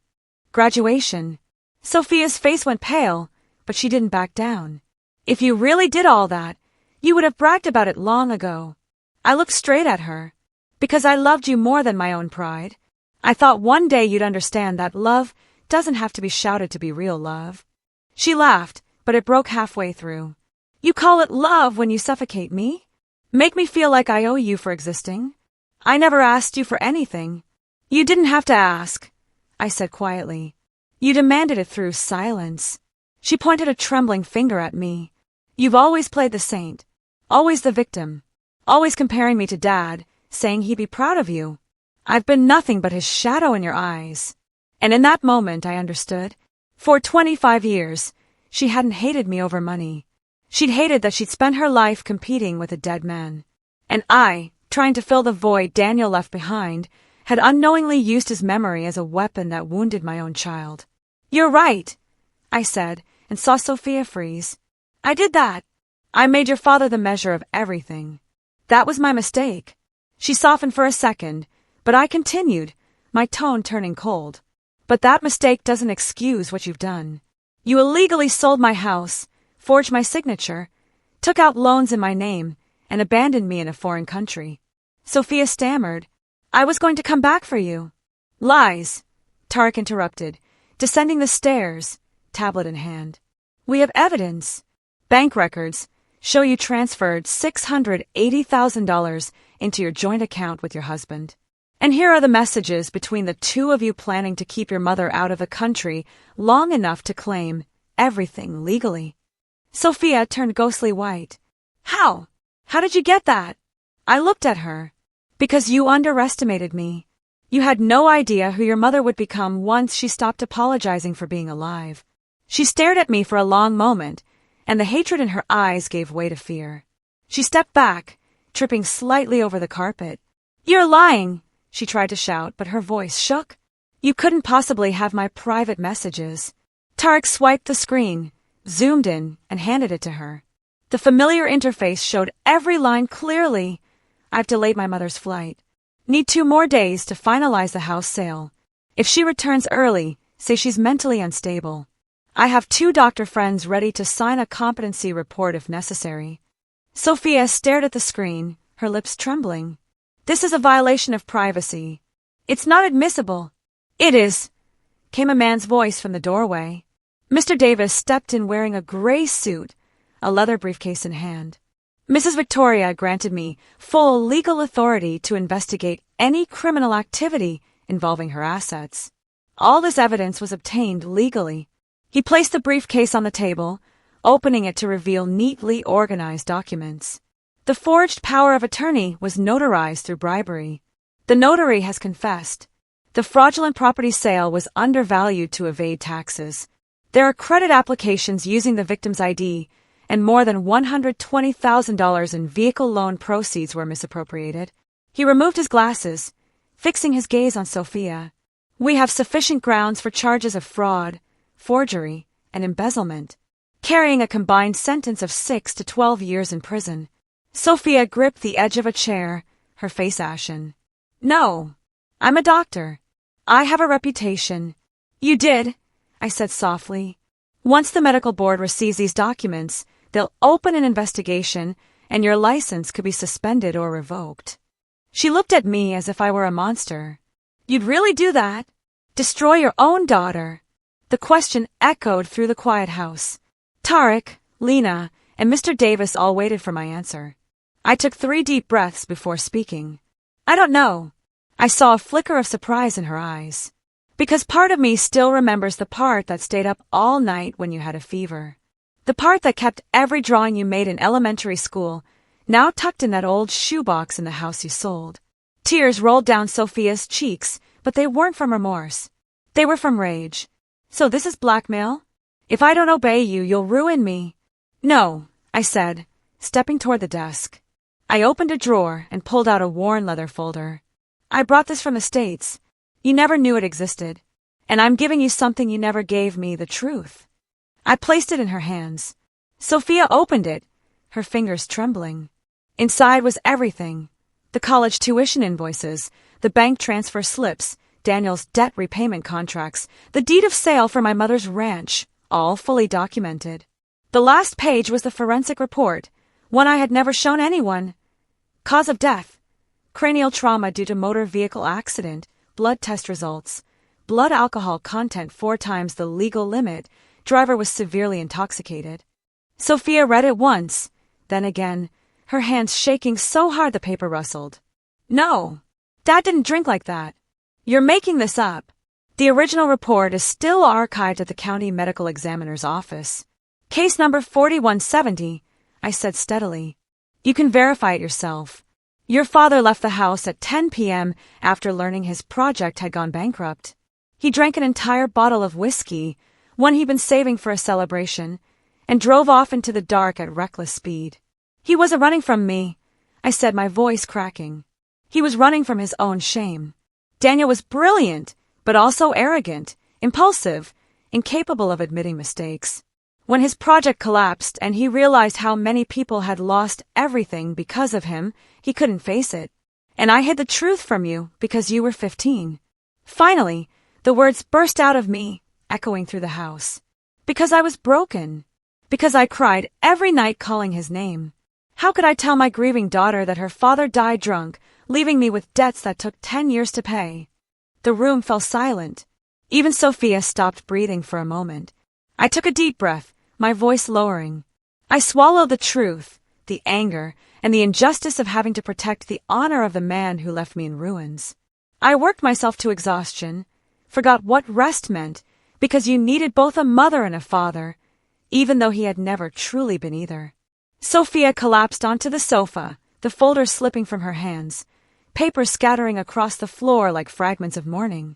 graduation. Sophia's face went pale, but she didn't back down. If you really did all that, you would have bragged about it long ago. I looked straight at her. Because I loved you more than my own pride. I thought one day you'd understand that love doesn't have to be shouted to be real love. She laughed, but it broke halfway through. You call it love when you suffocate me? Make me feel like I owe you for existing? I never asked you for anything. You didn't have to ask, I said quietly. You demanded it through silence. She pointed a trembling finger at me. You've always played the saint. Always the victim. Always comparing me to Dad, saying he'd be proud of you. I've been nothing but his shadow in your eyes. And in that moment I understood. For 25 years, she hadn't hated me over money. She'd hated that she'd spent her life competing with a dead man. And I, trying to fill the void Daniel left behind, had unknowingly used his memory as a weapon that wounded my own child. You're right, I said, and saw Sophia freeze. I did that. I made your father the measure of everything. That was my mistake. She softened for a second, but I continued, my tone turning cold. But that mistake doesn't excuse what you've done. You illegally sold my house, forged my signature, took out loans in my name, and abandoned me in a foreign country. Sophia stammered. I was going to come back for you. Lies, Tarek interrupted, descending the stairs, tablet in hand. We have evidence. Bank records show you transferred $680,000 into your joint account with your husband. And here are the messages between the two of you planning to keep your mother out of the country long enough to claim everything legally. Sophia turned ghostly white. How? How did you get that? I looked at her. Because you underestimated me. You had no idea who your mother would become once she stopped apologizing for being alive. She stared at me for a long moment, and the hatred in her eyes gave way to fear. She stepped back, tripping slightly over the carpet. You're lying, she tried to shout, but her voice shook. You couldn't possibly have my private messages. Tarek swiped the screen, zoomed in, and handed it to her. The familiar interface showed every line clearly. I've delayed my mother's flight. Need 2 more days to finalize the house sale. If she returns early, say she's mentally unstable. I have 2 doctor friends ready to sign a competency report if necessary. Sophia stared at the screen, her lips trembling. This is a violation of privacy. It's not admissible. It is, came a man's voice from the doorway. Mr. Davis stepped in wearing a gray suit, a leather briefcase in hand. Mrs. Victoria granted me full legal authority to investigate any criminal activity involving her assets. All this evidence was obtained legally. He placed the briefcase on the table, opening it to reveal neatly organized documents. The forged power of attorney was notarized through bribery. The notary has confessed. The fraudulent property sale was undervalued to evade taxes. There are credit applications using the victim's ID, and more than $120,000 in vehicle loan proceeds were misappropriated. He removed his glasses, fixing his gaze on Sophia. We have sufficient grounds for charges of fraud, forgery, and embezzlement, carrying a combined sentence of 6 to 12 years in prison. Sophia gripped the edge of a chair, her face ashen. No, I'm a doctor. I have a reputation. You did, I said softly. Once the medical board receives these documents, they'll open an investigation, and your license could be suspended or revoked. She looked at me as if I were a monster. You'd really do that? Destroy your own daughter? The question echoed through the quiet house. Tarek, Lena, and Mr. Davis all waited for my answer. I took 3 deep breaths before speaking. I don't know. I saw a flicker of surprise in her eyes. Because part of me still remembers the part that stayed up all night when you had a fever. The part that kept every drawing you made in elementary school, now tucked in that old shoebox in the house you sold. Tears rolled down Sophia's cheeks, but they weren't from remorse. They were from rage. So this is blackmail? If I don't obey you, you'll ruin me. No, I said, stepping toward the desk. I opened a drawer and pulled out a worn leather folder. I brought this from the States. You never knew it existed. And I'm giving you something you never gave me, the truth. I placed it in her hands. Sophia opened it, her fingers trembling. Inside was everything. The college tuition invoices, the bank transfer slips, Daniel's debt repayment contracts, the deed of sale for my mother's ranch, all fully documented. The last page was the forensic report, one I had never shown anyone. Cause of death: cranial trauma due to motor vehicle accident, blood test results, blood alcohol content 4 times the legal limit, driver was severely intoxicated. Sophia read it once, then again, her hands shaking so hard the paper rustled. No, Dad didn't drink like that. You're making this up. The original report is still archived at the county medical examiner's office. Case number 4170, I said steadily. You can verify it yourself. Your father left the house at 10 p.m. after learning his project had gone bankrupt. He drank an entire bottle of whiskey, one he'd been saving for a celebration, and drove off into the dark at reckless speed. He wasn't running from me, I said, my voice cracking. He was running from his own shame. Daniel was brilliant, but also arrogant, impulsive, incapable of admitting mistakes. When his project collapsed and he realized how many people had lost everything because of him, he couldn't face it. And I hid the truth from you because you were 15. Finally, the words burst out of me, echoing through the house. Because I was broken. Because I cried every night calling his name. How could I tell my grieving daughter that her father died drunk, leaving me with debts that took 10 years to pay? The room fell silent. Even Sophia stopped breathing for a moment. I took a deep breath, my voice lowering. I swallowed the truth, the anger, and the injustice of having to protect the honor of the man who left me in ruins. I worked myself to exhaustion, forgot what rest meant, because you needed both a mother and a father, even though he had never truly been either. Sophia collapsed onto the sofa, the folders slipping from her hands, papers scattering across the floor like fragments of mourning.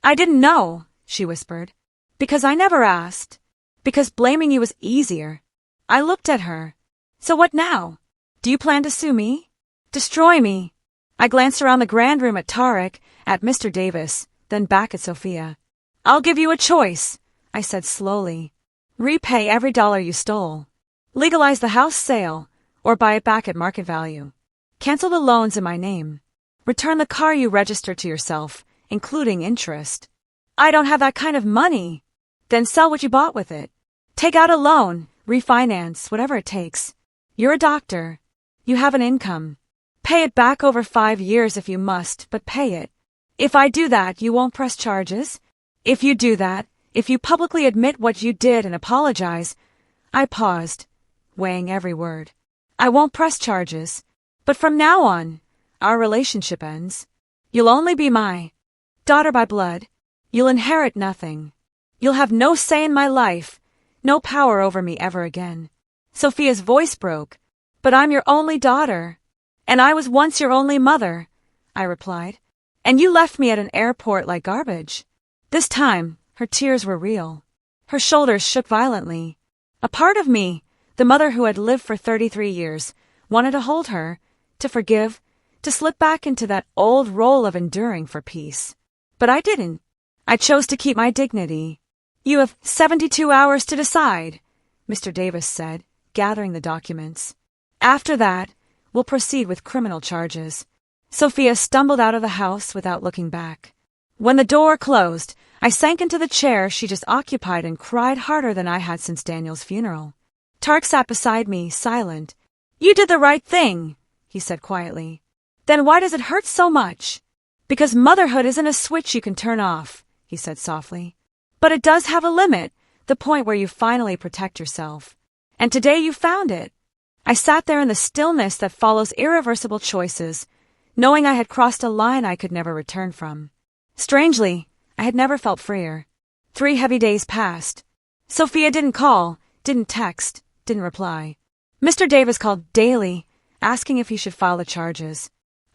I didn't know, she whispered, because I never asked. Because blaming you was easier. I looked at her. So what now? Do you plan to sue me? Destroy me? I glanced around the grand room at Tarek, at Mr. Davis, then back at Sophia. I'll give you a choice, I said slowly. Repay every dollar you stole. Legalize the house sale, or buy it back at market value. Cancel the loans in my name. Return the car you registered to yourself, including interest. I don't have that kind of money. Then sell what you bought with it. Take out a loan, refinance, whatever it takes. You're a doctor. You have an income. Pay it back over 5 years if you must, but pay it. If I do that, you won't press charges. If you do that, if you publicly admit what you did and apologize. I paused, weighing every word. I won't press charges. But from now on, our relationship ends. You'll only be my daughter by blood. You'll inherit nothing. You'll have no say in my life, no power over me ever again. Sophia's voice broke. But I'm your only daughter. And I was once your only mother, I replied. And you left me at an airport like garbage. This time, her tears were real. Her shoulders shook violently. A part of me, the mother who had lived for 33 years, wanted to hold her, to forgive, to slip back into that old role of enduring for peace. But I didn't. I chose to keep my dignity. You have 72 hours to decide, Mr. Davis said, gathering the documents. After that, we'll proceed with criminal charges. Sophia stumbled out of the house without looking back. When the door closed, I sank into the chair she just occupied and cried harder than I had since Daniel's funeral. Tarek sat beside me, silent. You did the right thing, he said quietly. Then why does it hurt so much? Because motherhood isn't a switch you can turn off, he said softly. But it does have a limit, the point where you finally protect yourself. And today you found it. I sat there in the stillness that follows irreversible choices, knowing I had crossed a line I could never return from. Strangely, I had never felt freer. 3 heavy days passed. Sophia didn't call, didn't text, didn't reply. Mr. Davis called daily, asking if he should file the charges.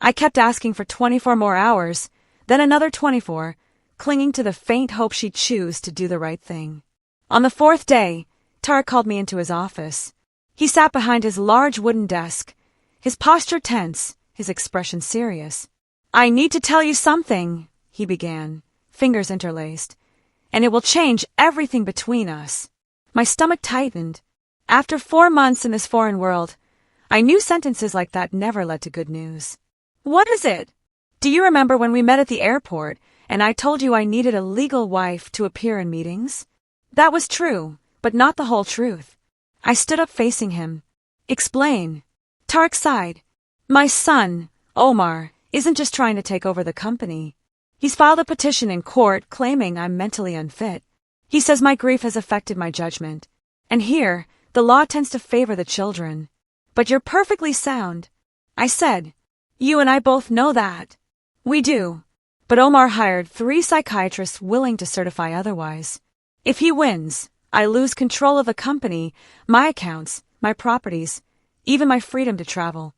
I kept asking for 24 more hours, then another 24, clinging to the faint hope she'd choose to do the right thing. On the 4th day, Tarek called me into his office. He sat behind his large wooden desk, his posture tense, his expression serious. I need to tell you something, he began, fingers interlaced, and it will change everything between us. My stomach tightened. After 4 months in this foreign world, I knew sentences like that never led to good news. What is it? Do you remember when we met at the airport and I told you I needed a legal wife to appear in meetings? That was true, but not the whole truth. I stood up facing him. Explain. Tarek sighed. My son, Omar, isn't just trying to take over the company. He's filed a petition in court claiming I'm mentally unfit. He says my grief has affected my judgment. And here, the law tends to favor the children. But you're perfectly sound. I said. You and I both know that. We do. But Omar hired 3 psychiatrists willing to certify otherwise. If he wins, I lose control of the company, my accounts, my properties, even my freedom to travel.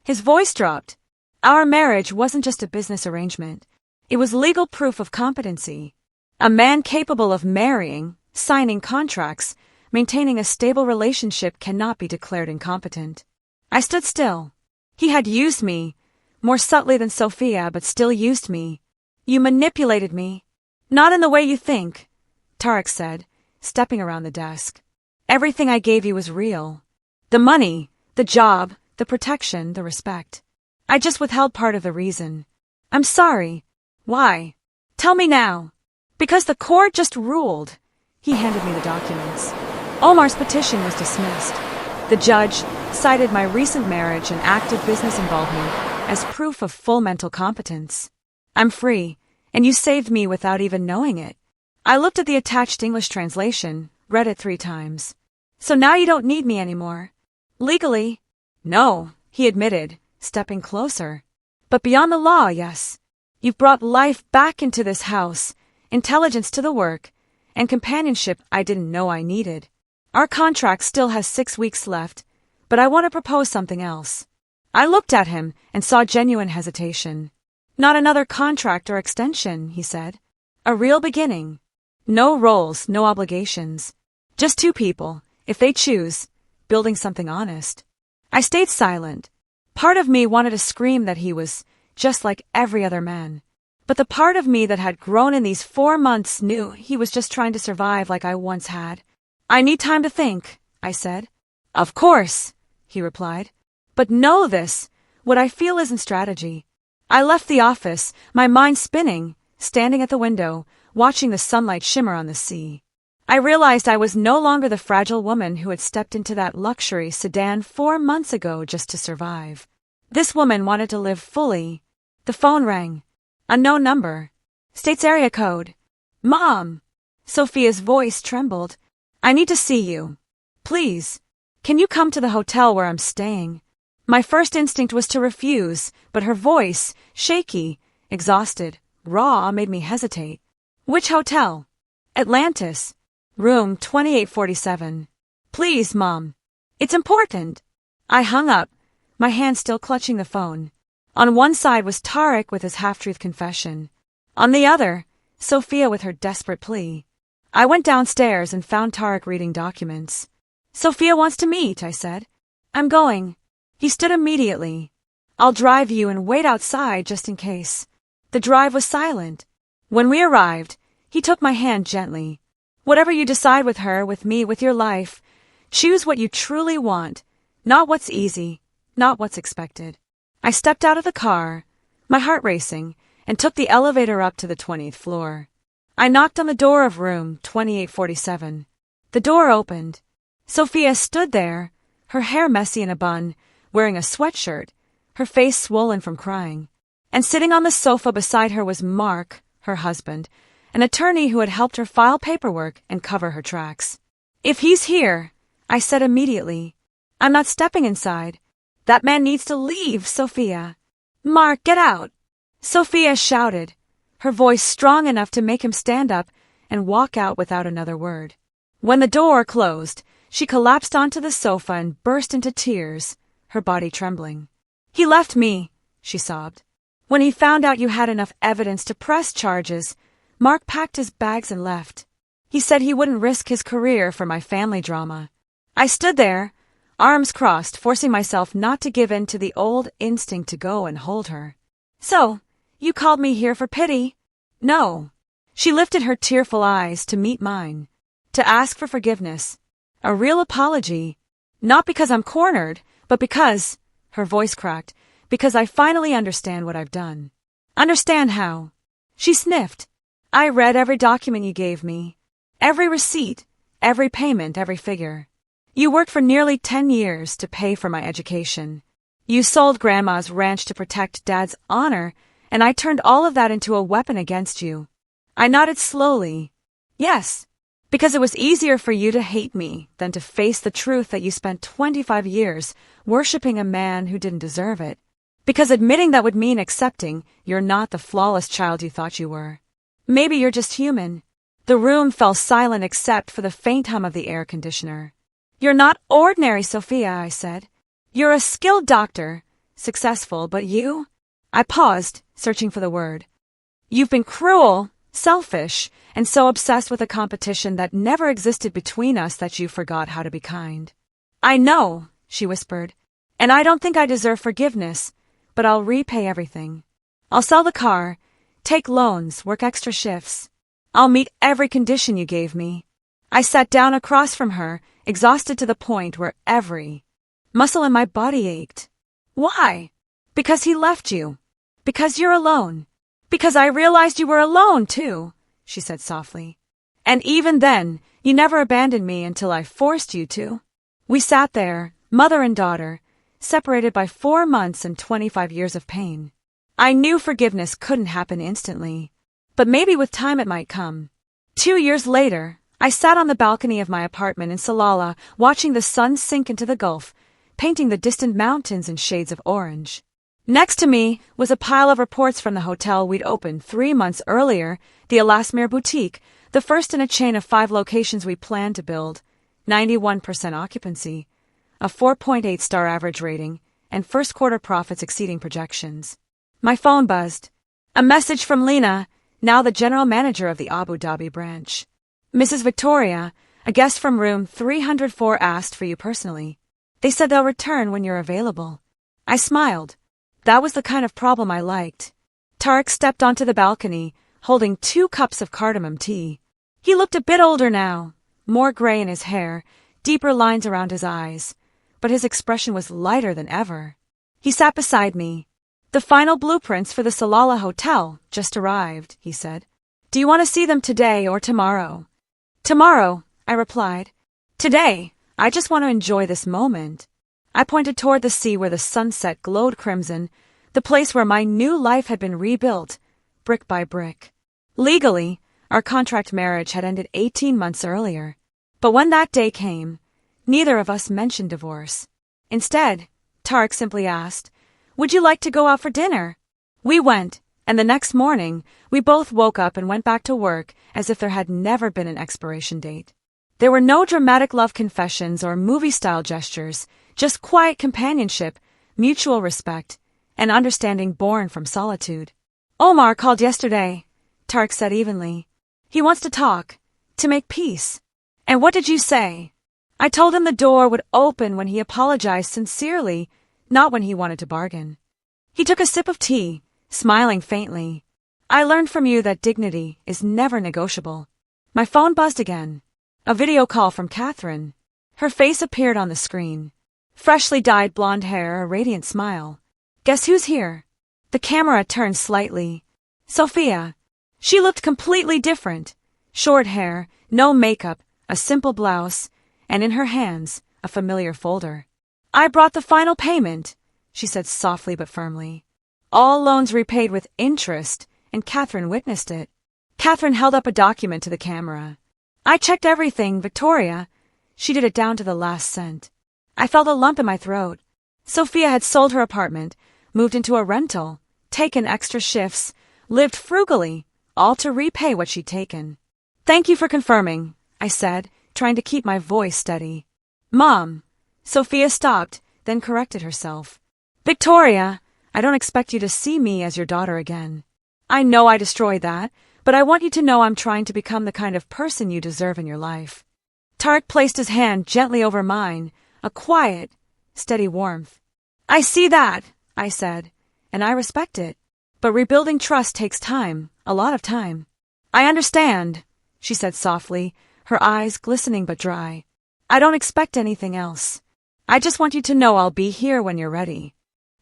His voice dropped. Our marriage wasn't just a business arrangement. It was legal proof of competency. A man capable of marrying, signing contracts, maintaining a stable relationship cannot be declared incompetent. I stood still. He had used me, more subtly than Sophia, but still used me. You manipulated me. Not in the way you think, Tarek said, stepping around the desk. Everything I gave you was real. The money, the job, the protection, the respect. I just withheld part of the reason. I'm sorry. Why? Tell me now. Because the court just ruled. He handed me the documents. Omar's petition was dismissed. The judge cited my recent marriage and active business involvement as proof of full mental competence. I'm free, and you saved me without even knowing it. I looked at the attached English translation, read it 3 times. So now you don't need me anymore. Legally? No, he admitted, stepping closer. But beyond the law, yes. You've brought life back into this house, intelligence to the work, and companionship I didn't know I needed. Our contract still has 6 weeks left, but I want to propose something else. I looked at him and saw genuine hesitation. Not another contract or extension, he said. A real beginning. No roles, no obligations. Just 2 people, if they choose, building something honest. I stayed silent. Part of me wanted to scream that he was just like every other man. But the part of me that had grown in these 4 months knew he was just trying to survive like I once had. I need time to think, I said. Of course, he replied. But know this, what I feel isn't strategy. I left the office, my mind spinning, standing at the window, watching the sunlight shimmer on the sea. I realized I was no longer the fragile woman who had stepped into that luxury sedan 4 months ago just to survive. This woman wanted to live fully. The phone rang. Unknown number. State's area code. Mom! Sophia's voice trembled. I need to see you. Please. Can you come to the hotel where I'm staying? My first instinct was to refuse, but her voice, shaky, exhausted, raw, made me hesitate. Which hotel? Atlantis. Room 2847. Please, Mom. It's important. I hung up, my hand still clutching the phone. On one side was Tarek with his half-truth confession. On the other, Sophia with her desperate plea. I went downstairs and found Tarek reading documents. Sophia wants to meet, I said. I'm going. He stood immediately. I'll drive you and wait outside just in case. The drive was silent. When we arrived, he took my hand gently. Whatever you decide with her, with me, with your life, choose what you truly want, not what's easy, not what's expected. I stepped out of the car, my heart racing, and took the elevator up to the 20th floor. I knocked on the door of room 2847. The door opened. Sophia stood there, her hair messy in a bun, wearing a sweatshirt, her face swollen from crying. And sitting on the sofa beside her was Mark, her husband, an attorney who had helped her file paperwork and cover her tracks. If he's here, I said immediately. I'm not stepping inside. That man needs to leave, Sophia. Mark, get out. Sophia shouted, her voice strong enough to make him stand up and walk out without another word. When the door closed, she collapsed onto the sofa and burst into tears, her body trembling. He left me, she sobbed. When he found out you had enough evidence to press charges, Mark packed his bags and left. He said he wouldn't risk his career for my family drama. I stood there, arms crossed, forcing myself not to give in to the old instinct to go and hold her. So, you called me here for pity? No. She lifted her tearful eyes to meet mine, to ask for forgiveness. A real apology. Not because I'm cornered, but because, her voice cracked, because I finally understand what I've done. Understand how? She sniffed. I read every document you gave me. Every receipt, every payment, every figure. You worked for nearly 10 years to pay for my education. You sold Grandma's ranch to protect Dad's honor, and I turned all of that into a weapon against you. I nodded slowly. Yes, because it was easier for you to hate me than to face the truth that you spent 25 years worshipping a man who didn't deserve it. Because admitting that would mean accepting you're not the flawless child you thought you were. Maybe you're just human. The room fell silent except for the faint hum of the air conditioner. You're not ordinary, Sophia, I said. You're a skilled doctor, successful, but you? I paused, searching for the word. You've been cruel, selfish, and so obsessed with a competition that never existed between us that you forgot how to be kind. I know, she whispered, and I don't think I deserve forgiveness, but I'll repay everything. I'll sell the car, take loans, work extra shifts. I'll meet every condition you gave me. I sat down across from her, exhausted to the point where every muscle in my body ached. Why? Because he left you. Because you're alone. Because I realized you were alone, too, she said softly. And even then, you never abandoned me until I forced you to. We sat there, mother and daughter, separated by 4 months and 25 years of pain. I knew forgiveness couldn't happen instantly, but maybe with time it might come. 2 years later, I sat on the balcony of my apartment in Salalah, watching the sun sink into the Gulf, painting the distant mountains in shades of orange. Next to me was a pile of reports from the hotel we'd opened 3 months earlier, the Alasmir Boutique, the first in a chain of 5 locations we planned to build, 91% occupancy, a 4.8-star average rating, and first quarter profits exceeding projections. My phone buzzed. A message from Lena, now the general manager of the Abu Dhabi branch. Mrs. Victoria, a guest from room 304 asked for you personally. They said they'll return when you're available. I smiled. That was the kind of problem I liked. Tarek stepped onto the balcony, holding 2 cups of cardamom tea. He looked a bit older now, more gray in his hair, deeper lines around his eyes, but his expression was lighter than ever. He sat beside me. The final blueprints for the Salalah Hotel just arrived, he said. Do you want to see them today or tomorrow? Tomorrow, I replied. Today, I just want to enjoy this moment. I pointed toward the sea where the sunset glowed crimson, the place where my new life had been rebuilt, brick by brick. Legally, our contract marriage had ended 18 months earlier. But when that day came, neither of us mentioned divorce. Instead, Tarek simply asked, would you like to go out for dinner? We went, and the next morning, we both woke up and went back to work as if there had never been an expiration date. There were no dramatic love confessions or movie-style gestures, just quiet companionship, mutual respect, and understanding born from solitude. Omar called yesterday, Tarek said evenly. He wants to talk, to make peace. And what did you say? I told him the door would open when he apologized sincerely, not when he wanted to bargain. He took a sip of tea, smiling faintly. I learned from you that dignity is never negotiable. My phone buzzed again. A video call from Catherine. Her face appeared on the screen. Freshly dyed blonde hair, a radiant smile. Guess who's here? The camera turned slightly. Sophia. She looked completely different. Short hair, no makeup, a simple blouse, and in her hands, a familiar folder. I brought the final payment, she said softly but firmly. All loans repaid with interest, and Catherine witnessed it. Catherine held up a document to the camera. I checked everything, Victoria. She did it down to the last cent. I felt a lump in my throat. Sophia had sold her apartment, moved into a rental, taken extra shifts, lived frugally, all to repay what she'd taken. Thank you for confirming, I said, trying to keep my voice steady. Mom. Sophia stopped, then corrected herself. Victoria, I don't expect you to see me as your daughter again. I know I destroyed that, but I want you to know I'm trying to become the kind of person you deserve in your life. Tarek placed his hand gently over mine, a quiet, steady warmth. I see that, I said, and I respect it. But rebuilding trust takes time, a lot of time. I understand, she said softly, her eyes glistening but dry. I don't expect anything else. I just want you to know I'll be here when you're ready.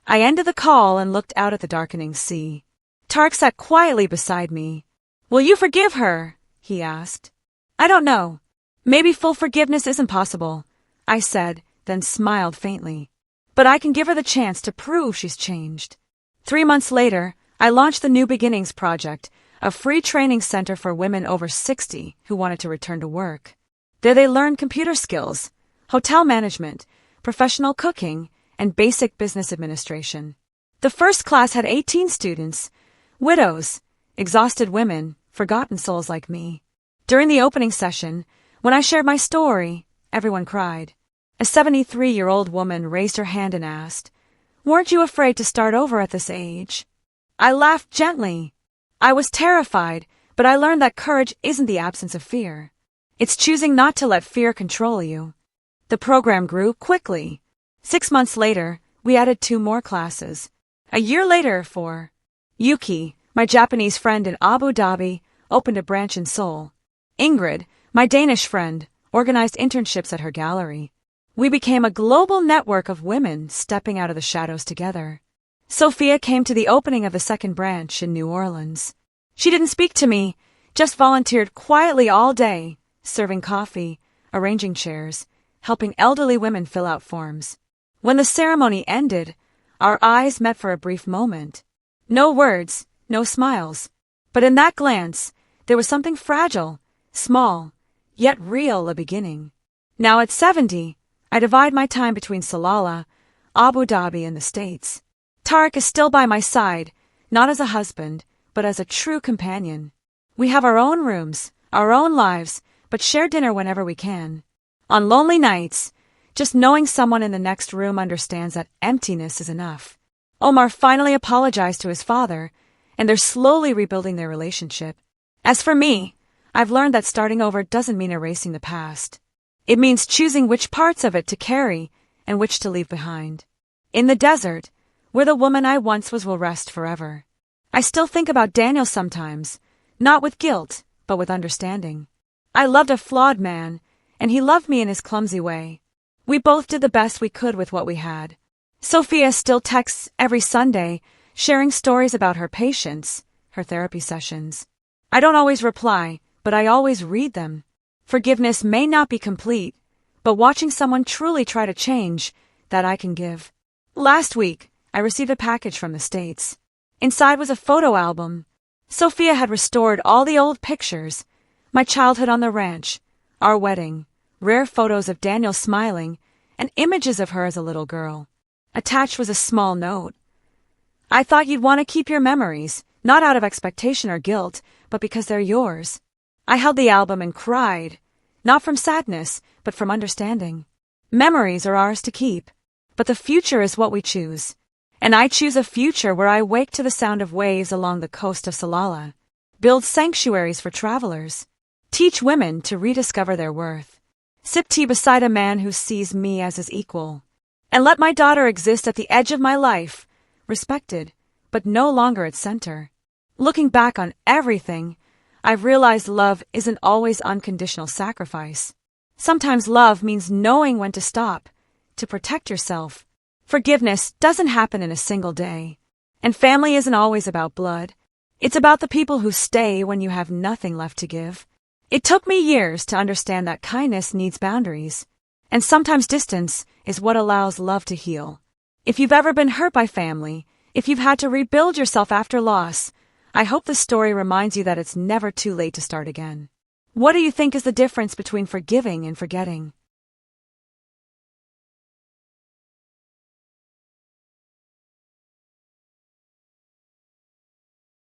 I ended the call and looked out at the darkening sea. Tarek sat quietly beside me. Will you forgive her? He asked. I don't know. Maybe full forgiveness isn't possible, I said, then smiled faintly. But I can give her the chance to prove she's changed. 3 months later, I launched the New Beginnings Project, a free training center for women over 60 who wanted to return to work. There they learned computer skills, hotel management, professional cooking, and basic business administration. The first class had 18 students, widows, exhausted women, forgotten souls like me. During the opening session, when I shared my story, everyone cried. A 73-year-old woman raised her hand and asked, "Weren't you afraid to start over at this age?" I laughed gently. I was terrified, but I learned that courage isn't the absence of fear. It's choosing not to let fear control you. The program grew quickly. 6 months later, we added 2 more classes. A year later, 4. Yuki, my Japanese friend in Abu Dhabi, opened a branch in Seoul. Ingrid, my Danish friend, organized internships at her gallery. We became a global network of women stepping out of the shadows together. Sophia came to the opening of the second branch in New Orleans. She didn't speak to me, just volunteered quietly all day, serving coffee, arranging chairs, helping elderly women fill out forms. When the ceremony ended, our eyes met for a brief moment. No words, no smiles. But in that glance, there was something fragile, small, yet real, a beginning. Now at 70, I divide my time between Salalah, Abu Dhabi, and the States. Tariq is still by my side, not as a husband, but as a true companion. We have our own rooms, our own lives, but share dinner whenever we can. On lonely nights, just knowing someone in the next room understands that emptiness is enough. Omar finally apologized to his father, and they're slowly rebuilding their relationship. As for me, I've learned that starting over doesn't mean erasing the past. It means choosing which parts of it to carry and which to leave behind. In the desert, where the woman I once was will rest forever. I still think about Daniel sometimes, not with guilt, but with understanding. I loved a flawed man, and he loved me in his clumsy way. We both did the best we could with what we had. Sophia still texts every Sunday, sharing stories about her patients, her therapy sessions. I don't always reply, but I always read them. Forgiveness may not be complete, but watching someone truly try to change, that I can give. Last week, I received a package from the States. Inside was a photo album. Sophia had restored all the old pictures, my childhood on the ranch, our wedding, rare photos of Daniel smiling, and images of her as a little girl. Attached was a small note. "I thought you'd want to keep your memories, not out of expectation or guilt, but because they're yours." I held the album and cried, not from sadness, but from understanding. Memories are ours to keep, but the future is what we choose. And I choose a future where I wake to the sound of waves along the coast of Salalah, build sanctuaries for travelers, teach women to rediscover their worth, sip tea beside a man who sees me as his equal, and let my daughter exist at the edge of my life, respected, but no longer its center. Looking back on everything, I've realized love isn't always unconditional sacrifice. Sometimes love means knowing when to stop, to protect yourself. Forgiveness doesn't happen in a single day. And family isn't always about blood. It's about the people who stay when you have nothing left to give. It took me years to understand that kindness needs boundaries. And sometimes distance is what allows love to heal. If you've ever been hurt by family, if you've had to rebuild yourself after loss, I hope this story reminds you that it's never too late to start again. What do you think is the difference between forgiving and forgetting?